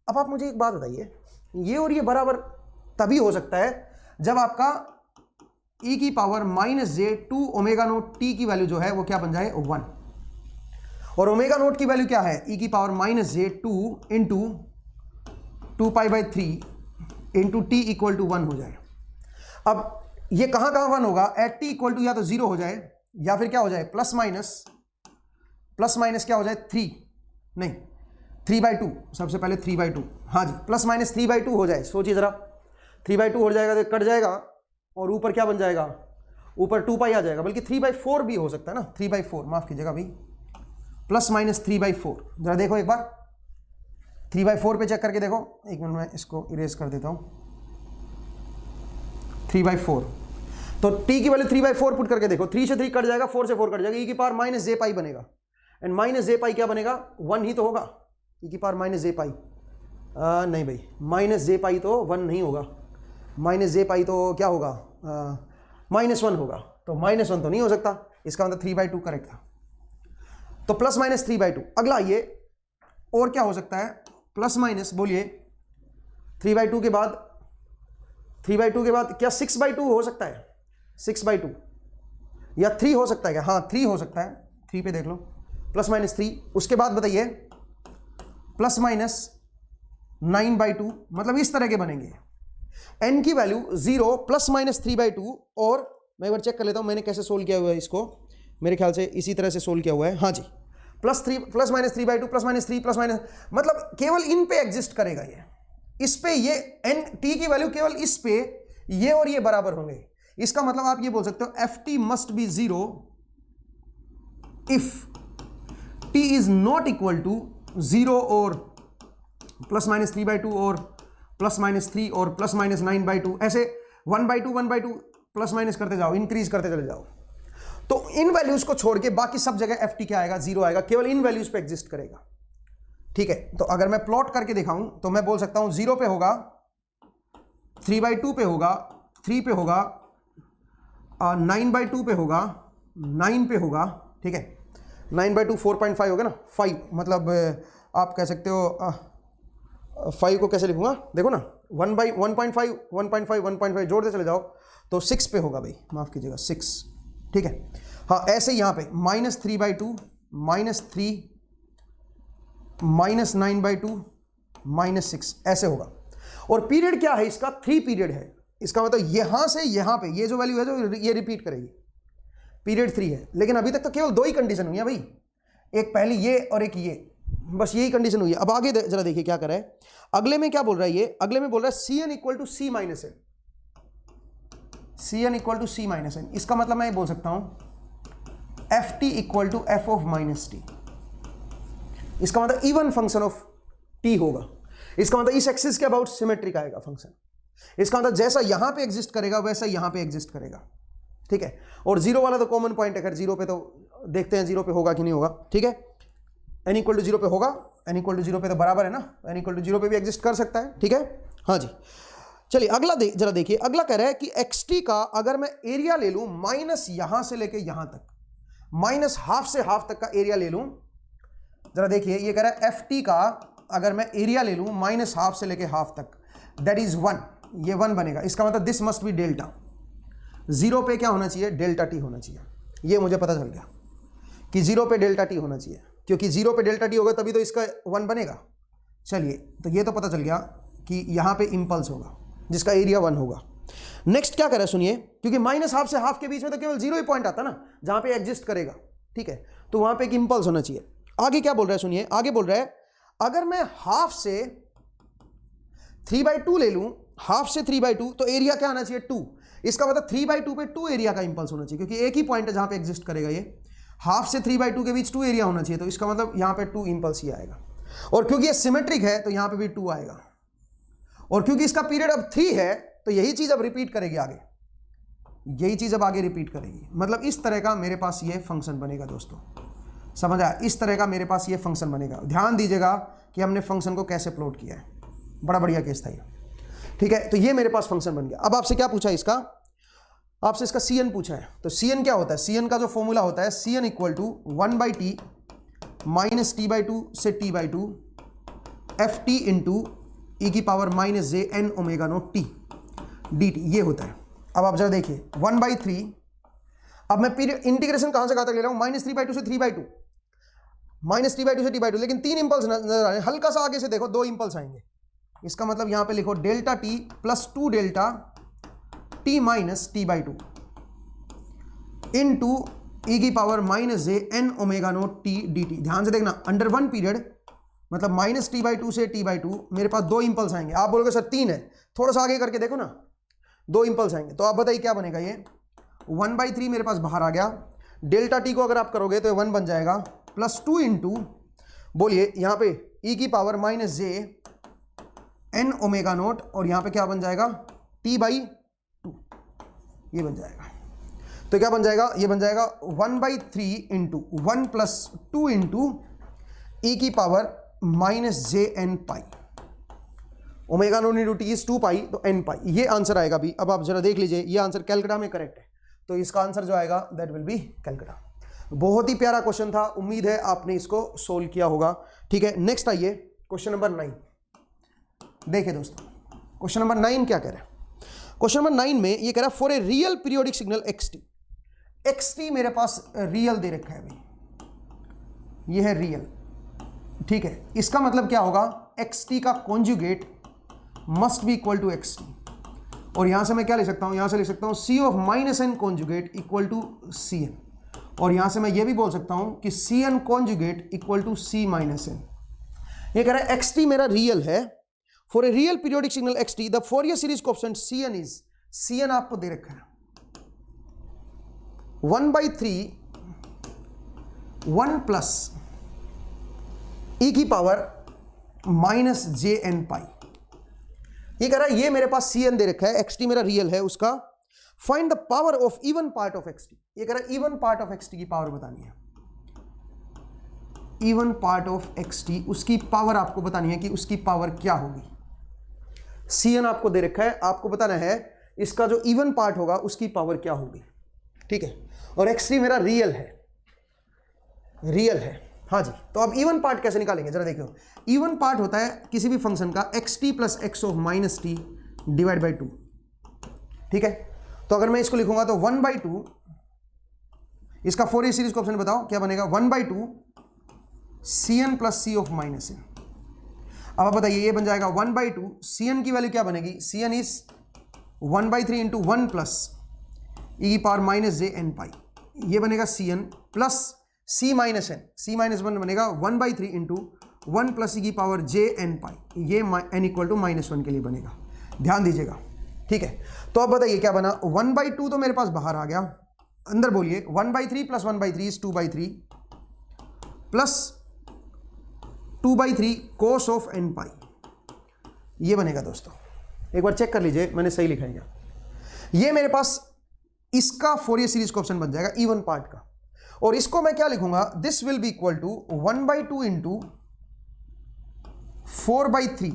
अब आप मुझे एक बात बताइए, ये और ये बराबर तभी हो सकता है जब आपका e की power -j2 omega naught T की वैल्यू जो है वो क्या बन जाए 1, और ओमेगा नोट की वैल्यू क्या है e की power -j2 into 2π/3 into t equal to 1 हो जाए। अब ये कहां 1 होगा, एट टी इक्वल टू या तो 0 हो जाए या फिर क्या हो जाए प्लस माइनस क्या हो जाए 3, नहीं 3/2, सबसे पहले 3/2, हाँ जी प्लस माइनस 3/2 हो जाए। सोचिए जरा, 3/2 हो जाएगा तो कट जाएगा और ऊपर क्या बन जाएगा, ऊपर 2π आ जाएगा, बल्कि 3/4 भी हो सकता है ना, 3/4 माफ कीजिएगा भाई, प्लस माइनस 3/4। जरा देखो एक बार 3/4 पे चेक करके देखो, एक मिनट में इसको इरेज कर देता हूं। 3/4, तो t की वैल्यू 3/4 पुट करके देखो, 3 से 3 कट जाएगा, 4 से 4 कट जाएगा, e की पावर -j π बनेगा, एंड -j π क्या बनेगा 1 ही तो होगा, e की पावर -j π, नहीं भाई -j π तो 1 नहीं होगा, -j π तो क्या होगा -1 होगा, तो -1 तो नहीं हो सकता, इसका मतलब 3/2 करेक्ट था। तो प्लस माइनस 3/2। अगला ये और क्या हो सकता है, प्लस माइनस बोलिए 3/2 के बाद, 3/2 के बाद क्या 6/2 हो सकता है, 6/2 या 3 हो सकता है क्या, हाँ 3 हो सकता है, 3 पे देख लो, प्लस माइनस 3। उसके बाद बताइए प्लस माइनस 9/2, मतलब इस तरह के बनेंगे। n की वैल्यू 0 प्लस माइनस 3/2, और मैं एक बार चेक कर लेता हूं मैंने कैसे सोल्व किया हुआ है इसको, मेरे ख्याल से इसी तरह से सोल्व किया हुआ है, हाँ जी plus minus 3/2 plus minus 3 plus minus, मतलब केवल इन पे एग्जिस्ट करेगा ये, इस पे ये n t की वैल्यू केवल इस पे, ये और ये बराबर होंगे। इसका मतलब आप ये बोल सकते हो F T must be 0 if t is not equal to 0 और प्लस माइनस 3/2 और प्लस माइनस 3 और प्लस माइनस 9/2, ऐसे 1/2 प्लस माइनस करते जाओ, इंक्रीज करते चले जाओ। तो इन वैल्यूज को छोड़ के बाकी सब जगह एफ टी क्या आएगा, 0 आएगा, केवल इन वैल्यूज पे एग्जिस्ट करेगा, ठीक है। तो अगर मैं प्लॉट करके दिखाऊं तो मैं बोल सकता हूं 0 पे होगा, 3/2 पे होगा, 3 पे होगा, 9/2 पे होगा, 9 पे होगा, ठीक है। 9/2 4.5 होगा ना, 5 मतलब आप कह सकते हो 5 को कैसे लिखूंगा, देखो ना 1/1.5 जोड़ते चले जाओ तो 6 पे होगा भाई, माफ कीजिएगा 6, ठीक है। हाँ ऐसे यहां पे -3/2 -3 -9/2 -6 ऐसे होगा। और पीरियड क्या है इसका, 3 पीरियड है, इसका मतलब यहां से यहां पे ये जो वैल्यू है जो ये रिपीट करेगी, पीरियड 3 है। लेकिन अभी तक तो केवल 2 ही कंडीशन हुई है भाई, एक पहली ये और एक ये, बस यही कंडीशन हुई है। अब आगे जरा देखिए क्या कर रहा है, अगले में क्या बोल रहा है ये, अगले में बोल रहा है Cn equal to C minus N, Cn equal to C minus N. इसका मतलब मैं ये बोल सकता हूं Ft equal to f of minus T, इसका मतलब इवन फंक्शन ऑफ t होगा, इसका मतलब इस एक्सिस के अबाउट सिमेट्रिक आएगा फंक्शन, इसका मतलब जैसा यहां पे एग्जिस्ट करेगा वैसा यहां पे एग्जिस्ट करेगा, ठीक है। और 0 वाला तो कॉमन पॉइंट है, खैर 0 पे तो देखते हैं 0 पे होगा कि नहीं होगा, ठीक है। n इक्वल टू 0 पे होगा, n इक्वल टू 0 पे तो बराबर है ना, n इक्वल टू 0 पे भी एग्जिस्ट कर सकता है, ठीक है, हाँ जी। चलिए अगला जरा देखिए, अगला कह रहा है कि xt का अगर मैं एरिया ले लूं माइनस यहां से लेके यहां तक, माइनस हाफ से हाफ तक का एरिया ले लूं, जरा देखिए ये कह रहा है ft का अगर मैं एरिया ले लूं माइनस हाफ से लेके हाफ तक, दैट इज 1, ये 1 बनेगा। इसका मतलब दिस मस्ट बी डेल्टा, 0 पे क्या होना चाहिए, डेल्टा टी होना चाहिए। ये मुझे पता चल गया कि 0 पे डेल्टा टी होना चाहिए, क्योंकि 0 पे डेल्टा टी होगा तभी तो इसका 1 बनेगा। चलिए तो ये तो पता चल गया कि यहाँ पे इम्पल्स होगा जिसका एरिया 1 होगा। नेक्स्ट क्या करें सुनिए, क्योंकि माइनस हाफ से हाफ के बीच में तो केवल 0 ही पॉइंट आता ना जहाँ पे एग्जिस्ट करेगा, ठीक है, तो वहाँ पे एक इम्पल्स होना चाहिए। आगे क्या बोल रहा है सुनिए, आगे बोल रहा है अगर मैं हाफ से 3/2 ले लूँ, हाफ से 3/2 तो एरिया क्या आना चाहिए 2, इसका मतलब 3/2 पे 2 एरिया का इंपल्स होना चाहिए, क्योंकि एक ही पॉइंट है जहां पे एग्जिस्ट करेगा ये, हाफ से 3/2 के बीच 2 एरिया होना चाहिए, तो इसका मतलब यहां पे 2 इंपल्स ही आएगा। और क्योंकि ये सिमेट्रिक है तो यहां पे भी 2 आएगा, और क्योंकि इसका पीरियड अब 3 है तो यही चीज अब रिपीट करेगी आगे, यही चीज अब आगे रिपीट करेगी। मतलब इस तरह का मेरे पास ये फंक्शन बनेगा दोस्तों, समझ आया, इस तरह का मेरे पास ये फंक्शन बनेगा। ध्यान दीजिएगा कि हमने फंक्शन को कैसे प्लॉट किया है, बड़ा बढ़िया केस था ये, ठीक है, तो ये मेरे पास फंक्शन बन गया। अब आपसे क्या पूछा है इसका, आपसे इसका Cn पूछा है। तो Cn क्या होता है, Cn का जो फॉर्मूला होता है Cn equal to 1/t minus t/2 से t/2 ft इंटू ई की पावर माइनस जे N omega naught T dt, ये होता है। अब आप जरा देखिए 1/3, अब मैं पीरियड इंटीग्रेशन कहां से कहां तक ले रहा हूं, -3/2 से 3/2, -3/2 से t/2, लेकिन 3 इंपल्स नजर आ रहे हैं। हल्का सा आगे से देखो 2 इंपल्स आएंगे, इसका मतलब यहां पे लिखो delta t plus 2 delta t minus t/2 into e की पावर माइनस जे N omega naught T dt। ध्यान से देखना, अंडर 1 पीरियड मतलब -t/2 से t/2 मेरे पास 2 इंपल्स आएंगे। आप बोलोगे सर 3 है, थोड़ा सा आगे करके देखो ना, 2 इंपल्स आएंगे। तो आप बताइए क्या बनेगा, ये 1/3 मेरे पास बाहर आ गया, डेल्टा टी को अगर आप करोगे तो 1 बन जाएगा, प्लस 2 इंटू बोलिए यहाँ पे ई की पावर माइनस जे एन ओमेगा नोट, और यहाँ पे क्या बन जाएगा t/2, ये बन जाएगा। तो क्या बन जाएगा, ये बन जाएगा 1/3 इंटू 1 प्लस 2 इंटू ई की power minus J n pi, omega naught into t is 2 pi, तो एन पाई, ये आंसर आएगा भी। अब आप जरा देख लीजिए, ये आंसर कैलकाटा में करेक्ट है, तो इसका आंसर जो आएगा दैट विल बी कैलकाटा। बहुत ही प्यारा क्वेश्चन था, उम्मीद है आपने इसको सोल्व किया होगा। ठीक है, नेक्स्ट आइए क्वेश्चन नंबर 9। देखिए दोस्तों, क्वेश्चन नंबर 9 क्या कह रहा है। क्वेश्चन नंबर 9 में ये कह रहा है for a real periodic signal x T मेरे पास रियल दे रखा है भाई, ये है रियल। ठीक है, इसका मतलब क्या होगा, एक्स टी का conjugate must be equal to x t, और यहां से मैं क्या ले सकता हूं, यहां से ले सकता हूं c of minus n conjugate equal to c n, और यहां से मैं ये भी बोल सकता हूं कि c n conjugate equal to c minus n. ये कह रहा है एक्स टी मेरा रियल है, for a real periodic signal x t the Fourier series coefficient c n is, c n आपको दे रखा है 1/3 1 प्लस ई की पावर माइनस जे एन पाई। ये कह रहा है ये मेरे पास सी एन दे रखा है, एक्स टी मेरा रियल है, उसका find the power of even part of x T. ये कह रहा है even part of x T की पावर बतानी है, even part of x T, उसकी पावर आपको बतानी है कि उसकी पावर क्या होगी। सी एन आपको दे रखा है, आपको बताना है इसका जो इवन पार्ट होगा उसकी पावर क्या होगी। ठीक है, और एक्स टी मेरा रियल है, रियल है। हाँ जी, तो अब इवन पार्ट कैसे निकालेंगे जरा देखो। इवन पार्ट होता है किसी भी फंक्शन का x T plus x of minus T divide by 2। ठीक है, तो अगर मैं इसको लिखूंगा तो 1/2, इसका फोरियर सीरीज कोएफिशिएंट बताओ क्या बनेगा, 1/2 c n plus c of minus n. अब आप बताइए ये बन जाएगा 1/2, सी एन की वैल्यू क्या बनेगी, c n is 1/3 into 1 plus e की पावर माइनस जे एन पाई, ये बनेगा c n plus c minus n, c minus 1 बनेगा 1/3 इंटू 1 प्लस ई की पावर जे एन पाई, ये एन इक्वल टू -1 के लिए बनेगा, ध्यान दीजिएगा। ठीक है, तो अब बताइए क्या बना, 1/2 तो मेरे पास बाहर आ गया, अंदर बोलिए 1/3 plus 1/3 is 2/3 plus 2/3 cos of n pi, ये बनेगा। दोस्तों एक बार चेक कर लीजिए मैंने सही लिखा है क्या, ये मेरे पास इसका फोरियर सीरीज कोएफिशिएंट बन जाएगा इवन पार्ट का, और इसको मैं क्या लिखूंगा, this will be equal to 1/2 into 4/3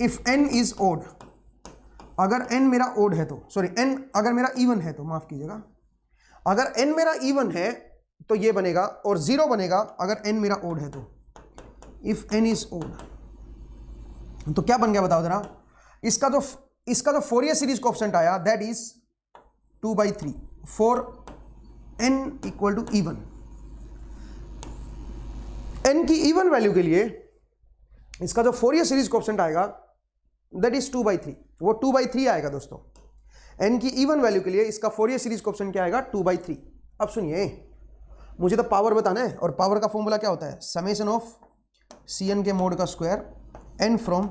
if n is odd, अगर n मेरा ओड है तो, सॉरी n अगर मेरा इवन है तो, माफ कीजिएगा, अगर n मेरा इवन है तो ये बनेगा, और 0 बनेगा अगर n मेरा ओड है तो, इफ n इज ओड। तो क्या बन गया बताओ जरा, इसका जो फोरियर सीरीज कोएफिशिएंट आया that is 2/3 for n equal to even. n की इवन वैल्यू के लिए इसका जो फोरियर सीरीज कोएफिशिएंट आएगा दैट इज 2/3, वो 2/3 आएगा दोस्तों। n की इवन वैल्यू के लिए इसका फोरियर सीरीज कोएफिशिएंट क्या आएगा, 2/3। अब सुनिए, मुझे तो पावर बताना है, और पावर का फॉर्मूला क्या होता है, समेशन ऑफ सी एन के मोड का स्क्वायर n फ्रॉम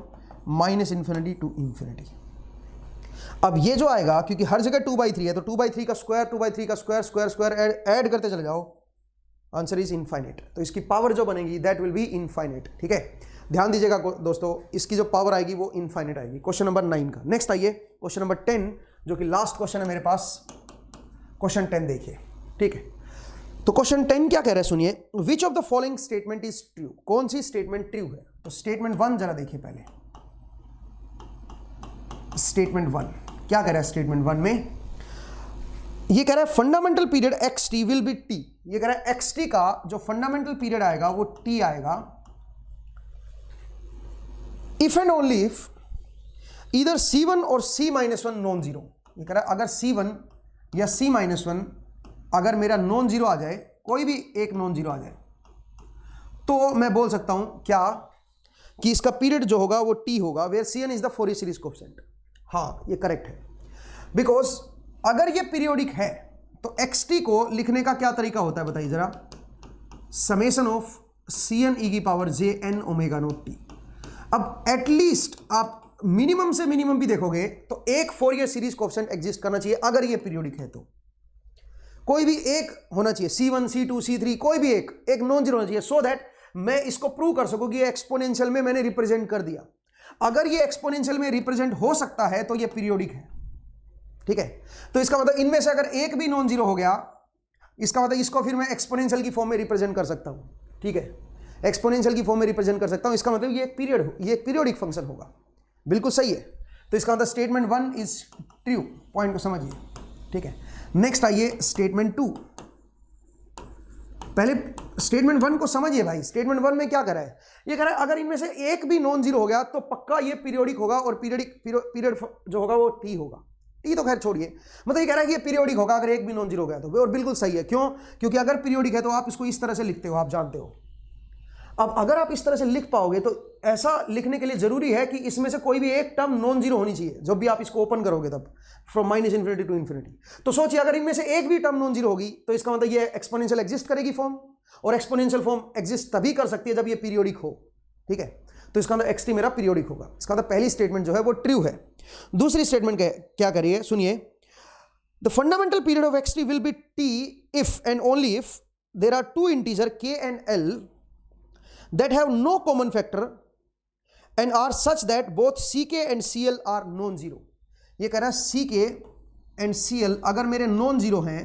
-∞ टू ∞। अब ये जो आएगा, क्योंकि हर जगह 2/3 है, तो 2/3 का स्क्वायर, 2/3 का स्क्वायर, स्क्वायर स्क्वायर ऐड करते चले जाओ, आंसर इज इनफाइनाइट। तो इसकी पावर जो बनेगी दैट विल बी इनफाइनाइट। ठीक है, ध्यान दीजिएगा दोस्तों, इसकी जो पावर आएगी वो इनफाइनाइट आएगी। क्वेश्चन नंबर 9 का नेक्स्ट आइए, क्वेश्चन नंबर 10 जो कि लास्ट क्वेश्चन है मेरे पास। क्वेश्चन 10 देखिए। ठीक है, तो क्वेश्चन 10 क्या कह रहा है सुनिए, which of the following statement is true, कौन सी स्टेटमेंट ट्रू है। तो स्टेटमेंट 1 जरा देखिए पहले, स्टेटमेंट 1 क्या कह रहा है? स्टेटमेंट 1 में ये कह रहा है fundamental period x T will be T. ये कह रहा है एक्स टी का जो फंडामेंटल पीरियड आएगा वो टी आएगा इफ एंड ओनली इफ इधर C1 और C-1 नॉन जीरो। ये कह रहा है अगर C1 या C-1 अगर मेरा नॉन जीरो आ जाए, कोई भी एक नॉन जीरो आ जाए, तो मैं बोल सकता हूं क्या कि इसका पीरियड जो होगा वो टी होगा, where Cn is the Fourier series coefficient. हाँ ये करेक्ट है, बिकॉज अगर ये पीरियोडिक है तो xt को लिखने का क्या तरीका होता है बताइए जरा? समेशन ऑफ Cn e की power jn omega naught T. अब एटलीस्ट आप मिनिमम से मिनिमम भी देखोगे तो एक फोरियर सीरीज कोएफिशिएंट एग्जिस्ट करना चाहिए अगर ये पीरियोडिक है तो। कोई भी एक होना चाहिए, C1 C2 C3 कोई भी एक नॉन जीरो होना चाहिए, सो दैट मैं इसको प्रूव कर सकूं कि ये एक्सपोनेंशियल में मैंने रिप्रेजेंट कर दिया। अगर ये एक्सपोनेंशियल में रिप्रेजेंट हो सकता है तो ये पीरियोडिक है, ठीक है। तो इसका मतलब इनमें से अगर एक भी नॉन जीरो हो गया, इसका मतलब इसको फिर मैं एक्सपोनेंशियल की फॉर्म में रिप्रेजेंट कर सकता हूं, ठीक है, एक्सपोनेंशियल की फॉर्म में रिप्रेजेंट कर सकता हूं। इसका मतलब ये एक पीरियड, ये पीरियोडिक फंक्शन होगा, बिल्कुल सही है। तो इसका मतलब स्टेटमेंट 1 इज ट्रू, पॉइंट को समझिए, ठीक है। नेक्स्ट आइए स्टेटमेंट 2। पहले स्टेटमेंट 1 को समझिए भाई। स्टेटमेंट 1 में क्या कर रहा है? ये कह रहा है अगर इनमें से एक भी नॉन जीरो हो गया तो पक्का ये पीरियोडिक होगा, और पीरियड जो होगा वो टी होगा। टी तो खैर छोड़िए, मतलब ये कह रहा है कि ये पीरियोडिक होगा अगर एक भी नॉन जीरो हो गया तो, और बिल्कुल सही है। क्यों? क्योंकि अगर पीरियोडिक है तो आप इसको इस तरह से लिखते हो, आप जानते हो। अब अगर आप इस तरह से लिख पाओगे तो ऐसा लिखने के लिए जरूरी है कि इसमें से कोई भी एक टर्म नॉन जीरो होनी चाहिए जब भी आप इसको ओपन करोगे, तब फ्रॉम -∞ टू इन्फिनिटी। तो सोचिए अगर इनमें से एक भी टर्म नॉन जीरो होगी तो इसका मतलब ये एक्सपोनेंशियल एग्जिस्ट करेगी फॉर्म, और एक्सपोनेंशियल फॉर्म एग्जिस्ट तभी कर सकती है जब ये पीरियोडिक हो, ठीक है। तो इसका मतलब एक्सटी मेरा पीरियोडिक होगा। इसका मतलब पहली स्टेटमेंट जो है वो ट्रू है। दूसरी स्टेटमेंट क्या करिए, सुनिए। The fundamental period of x t will be t if and only if there are two integer k and l that have no common factor and are such that both ck and cl are non-zero। ये कह रहा है ck and cl अगर मेरे non zero हैं,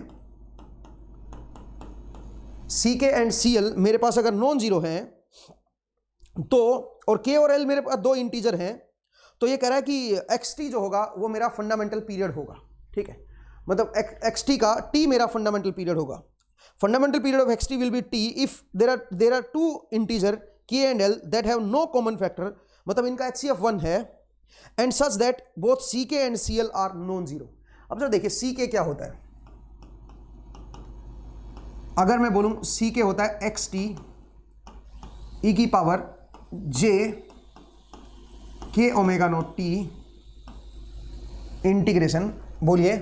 ck and cl मेरे पास अगर non zero हैं तो, और k और l मेरे पास दो इंटीजर हैं, तो ये कह रहा है कि xt जो होगा वो मेरा फंडामेंटल पीरियड होगा, ठीक है। मतलब xt का t मेरा फंडामेंटल पीरियड होगा। Fundamental period of xt will be t if there are two integer k and l that have no common factor, मतलब इनका HCF 1 है, and such that both ck and cl are non-zero। अब जरा देखिए ck क्या होता है। अगर मैं बोलूं ck होता है xt e की power j k omega naught t integration, बोलिए,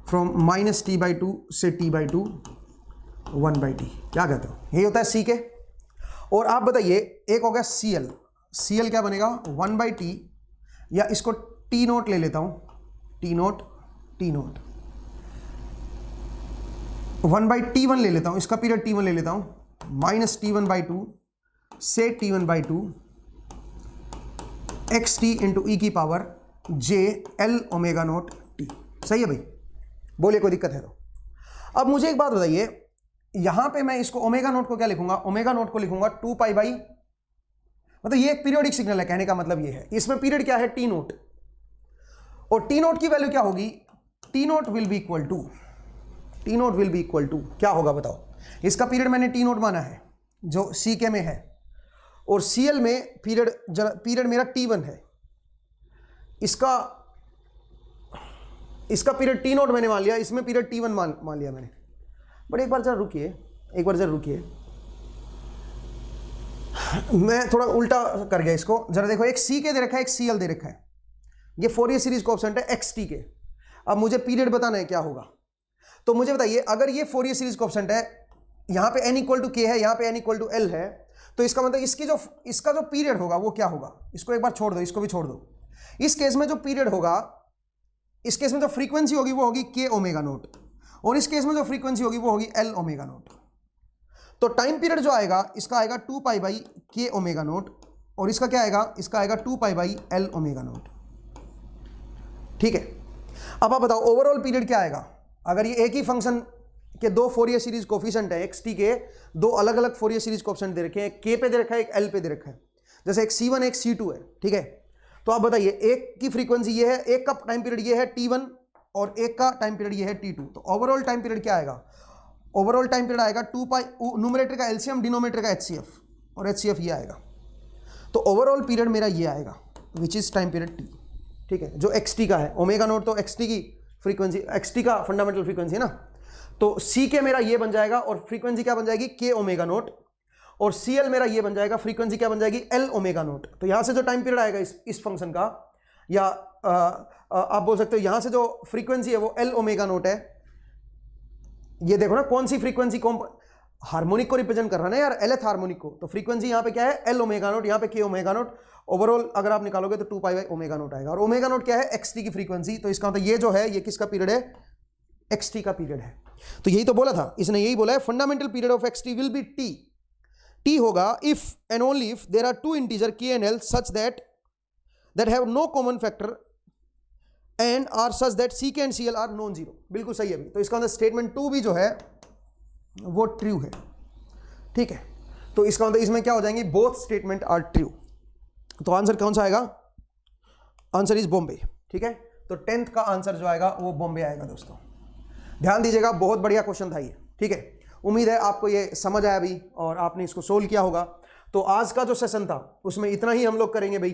फ्रॉम -t/2 से t/2 1/t। क्या कहते हो? यही होता है ck। और आप बताइए एक हो गया cl क्या बनेगा? 1/t, या इसको t नोट ले लेता हूं, t नोट 1/t1 ले लेता हूं, इसका पीरियड t1 ले लेता हूं, -t1/2 से t1/2 xt इंटू e की power j l omega naught t। सही है भाई? बोलिए कोई दिक्कत है तो। अब मुझे एक बात बताइए, यहां पे मैं इसको ओमेगा नोट को क्या लिखूंगा? ओमेगा नोट को लिखूंगा 2π बाई, मतलब ये एक पीरियोडिक सिग्नल है, कहने का मतलब ये है। इसमें पीरियड क्या है? टी नोट, और टी नोट की वैल्यू क्या होगी? T naught will be equal to क्या होगा बताओ? इसका पीरियड मैंने टी नोट माना है जो ck में है, और cl में पीरियड मेरा t1 है। इसका पीरियड टी नोट मैंने मान लिया, इसमें पीरियड t1 मान लिया मैंने। बट एक बार जरा रुकिए, मैं थोड़ा उल्टा कर गया इसको। जरा देखो, एक ck दे रखा है, एक cl दे रखा है। ये फोरियर सीरीज कोएफिशिएंट है xt के। अब मुझे पीरियड बताना है क्या होगा। तो मुझे बताइए अगर ये फोरियर सीरीज कोएफिशिएंट है, यहाँ पे n इक्वल टू k है, यहाँ पे n इक्वल टू l है, तो इसका मतलब इसका जो पीरियड होगा वो क्या होगा? इसको एक बार छोड़ दो, इसको भी छोड़ दो। इस केस में जो पीरियड होगा, इस केस में जो फ्रीक्वेंसी होगी वो होगी k ओमेगा नोट, और इस केस में जो फ्रीक्वेंसी होगी वो होगी l ओमेगा नोट। तो टाइम पीरियड जो आएगा इसका आएगा 2π बाई k ओमेगा नोट, और इसका क्या आएगा? इसका आएगा 2π बाई l ओमेगा नोट, ठीक है। अब आप बताओ ओवरऑल पीरियड क्या आएगा? अगर ये एक ही फंक्शन के दो फोरियर सीरीज कोफिशिएंट है, xt के दो अलग अलग फोरियर सीरीज कोफिशिएंट दे रखे हैं, k पे दे रखा है, एक l पे दे रखा है, जैसे एक c1 एक c2 है, ठीक है। तो आप बताइए, एक की फ्रीक्वेंसी ये है, एक का टाइम पीरियड ये है T1 और एक का टाइम पीरियड ये है T2, तो ओवरऑल टाइम पीरियड क्या आएगा? ओवरऑल टाइम पीरियड आएगा 2 पाई, न्यूमरेटर का एलसीएम डिनोमिनेटर का HCF, और HCF ये आएगा। तो ओवरऑल पीरियड मेरा ये आएगा which is time period T, ठीक है, जो XT का है। ओमेगा नोट तो XT की फ्रीक्वेंसी, XT का फंडामेंटल फ्रीक्वेंसी है ना, तो C के मेरा ये बन जाएगा और फ्रीक्वेंसी क्या बन जाएगी? K ओमेगा नोट, और CL मेरा ये बन जाएगा, फ्रीक्वेंसी क्या बन जाएगी? L omega naught. तो यहां से जो टाइम पीरियड आएगा इस फंक्शन का, या आप बोल सकते हो यहां से जो फ्रीक्वेंसी है वो L ओमेगा नोट है। ये देखो ना कौन सी फ्रीक्वेंसी हार्मोनिक को रिप्रेजेंट कर रहा है ना यार, Lth हार्मोनिक को, तो फ्रीक्वेंसी यहां पे क्या है? L ओमेगा नोट, यहां पे K ओमेगा नोट। ओवरऑल अगर आप निकालोगे तो 2 पाई बाई ओमेगा नोट आएगा, और ओमेगा नोट क्या है? XT की फ्रीक्वेंसी। तो इसका मतलब ये जो है ये किसका पीरियड है? XT का पीरियड है। तो यही तो बोला था इसने, यही बोला है fundamental period of XT will be T। T होगा if and only if there are two integer K and L such that have no common factor and are such that CK and CL are non zero. बिल्कुल सही है। तो इसका मतलब statement 2 भी जो है वो ट्रू है, ठीक है। तो इसका मतलब इसमें क्या हो जाएंगे? Both statement are true. तो आंसर कौन सा आएगा? आंसर इज बॉम्बे, ठीक है। तो 10th का आंसर जो आएगा वो बॉम्बे आएगा दोस्तों। ध्यान दीजिएगा, बहुत बढ़िया क्वेश्चन था ये, ठीक है। उम्मीद है आपको ये समझ आया भी और आपने इसको सोल्व किया होगा। तो आज का जो सेशन था उसमें इतना ही हम लोग करेंगे भाई।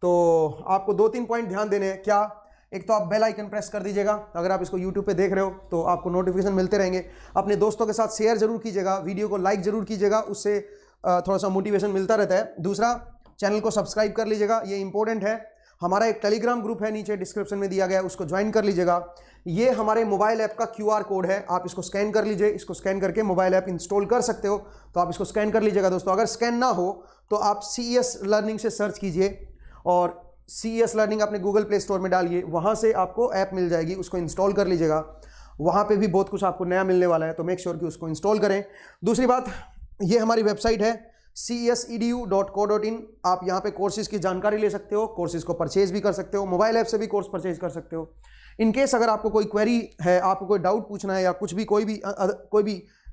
तो आपको 2-3 पॉइंट ध्यान देने हैं। क्या? एक तो आप बेल आइकन प्रेस कर दीजिएगा, अगर आप इसको यूट्यूब पे देख रहे हो तो आपको नोटिफिकेशन मिलते रहेंगे। अपने दोस्तों के साथ शेयर जरूर कीजिएगा, वीडियो को लाइक जरूर कीजिएगा, उससे थोड़ा सा मोटिवेशन मिलता रहता है। दूसरा, चैनल को सब्सक्राइब कर लीजिएगा, ये इंपॉर्टेंट है। हमारा एक टेलीग्राम ग्रुप है नीचे डिस्क्रिप्शन में दिया गया है, उसको ज्वाइन कर लीजिएगा। ये हमारे मोबाइल ऐप का QR कोड है, आप इसको स्कैन कर लीजिए। इसको स्कैन करके मोबाइल ऐप इंस्टॉल कर सकते हो, तो आप इसको स्कैन कर लीजिएगा दोस्तों। अगर स्कैन ना हो तो आप CES लर्निंग से सर्च कीजिए और CES लर्निंग अपने गूगल प्ले स्टोर में डालिए, वहाँ से आपको ऐप मिल जाएगी, उसको इंस्टॉल कर लीजिएगा। वहाँ पे भी बहुत कुछ आपको नया मिलने वाला है, तो मेक श्योर कि उसको इंस्टॉल करें। दूसरी बात, ये हमारी वेबसाइट है cesedu.co.in। आप यहाँ पे कोर्सेज की जानकारी ले सकते हो, कोर्सेज को परचेज भी कर सकते हो, मोबाइल ऐप से भी कोर्स परचेज कर सकते हो। इन केस अगर आपको कोई क्वेरी है, आपको कोई डाउट पूछना है या कुछ भी कोई भी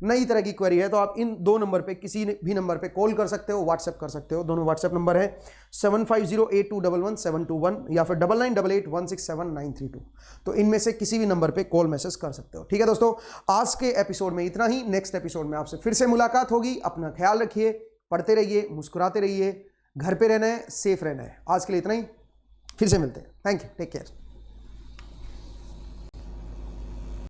नई तरह की क्वेरी है, तो आप इन 2 नंबर पे, किसी भी नंबर पे कॉल कर सकते हो, व्हाट्सएप कर सकते हो। दोनों व्हाट्सएप नंबर है 7508211721 या फिर 9988167932। तो इनमें से किसी भी नंबर पे कॉल मैसेज कर सकते हो, ठीक है दोस्तों। आज के एपिसोड में इतना ही। नेक्स्ट एपिसोड में आपसे फिर से मुलाकात होगी। अपना ख्याल रखिए, पढ़ते रहिए, मुस्कुराते रहिए, घर पे रहना है, सेफ रहना है। आज के लिए इतना ही, फिर से मिलते हैं। Thank you, take care.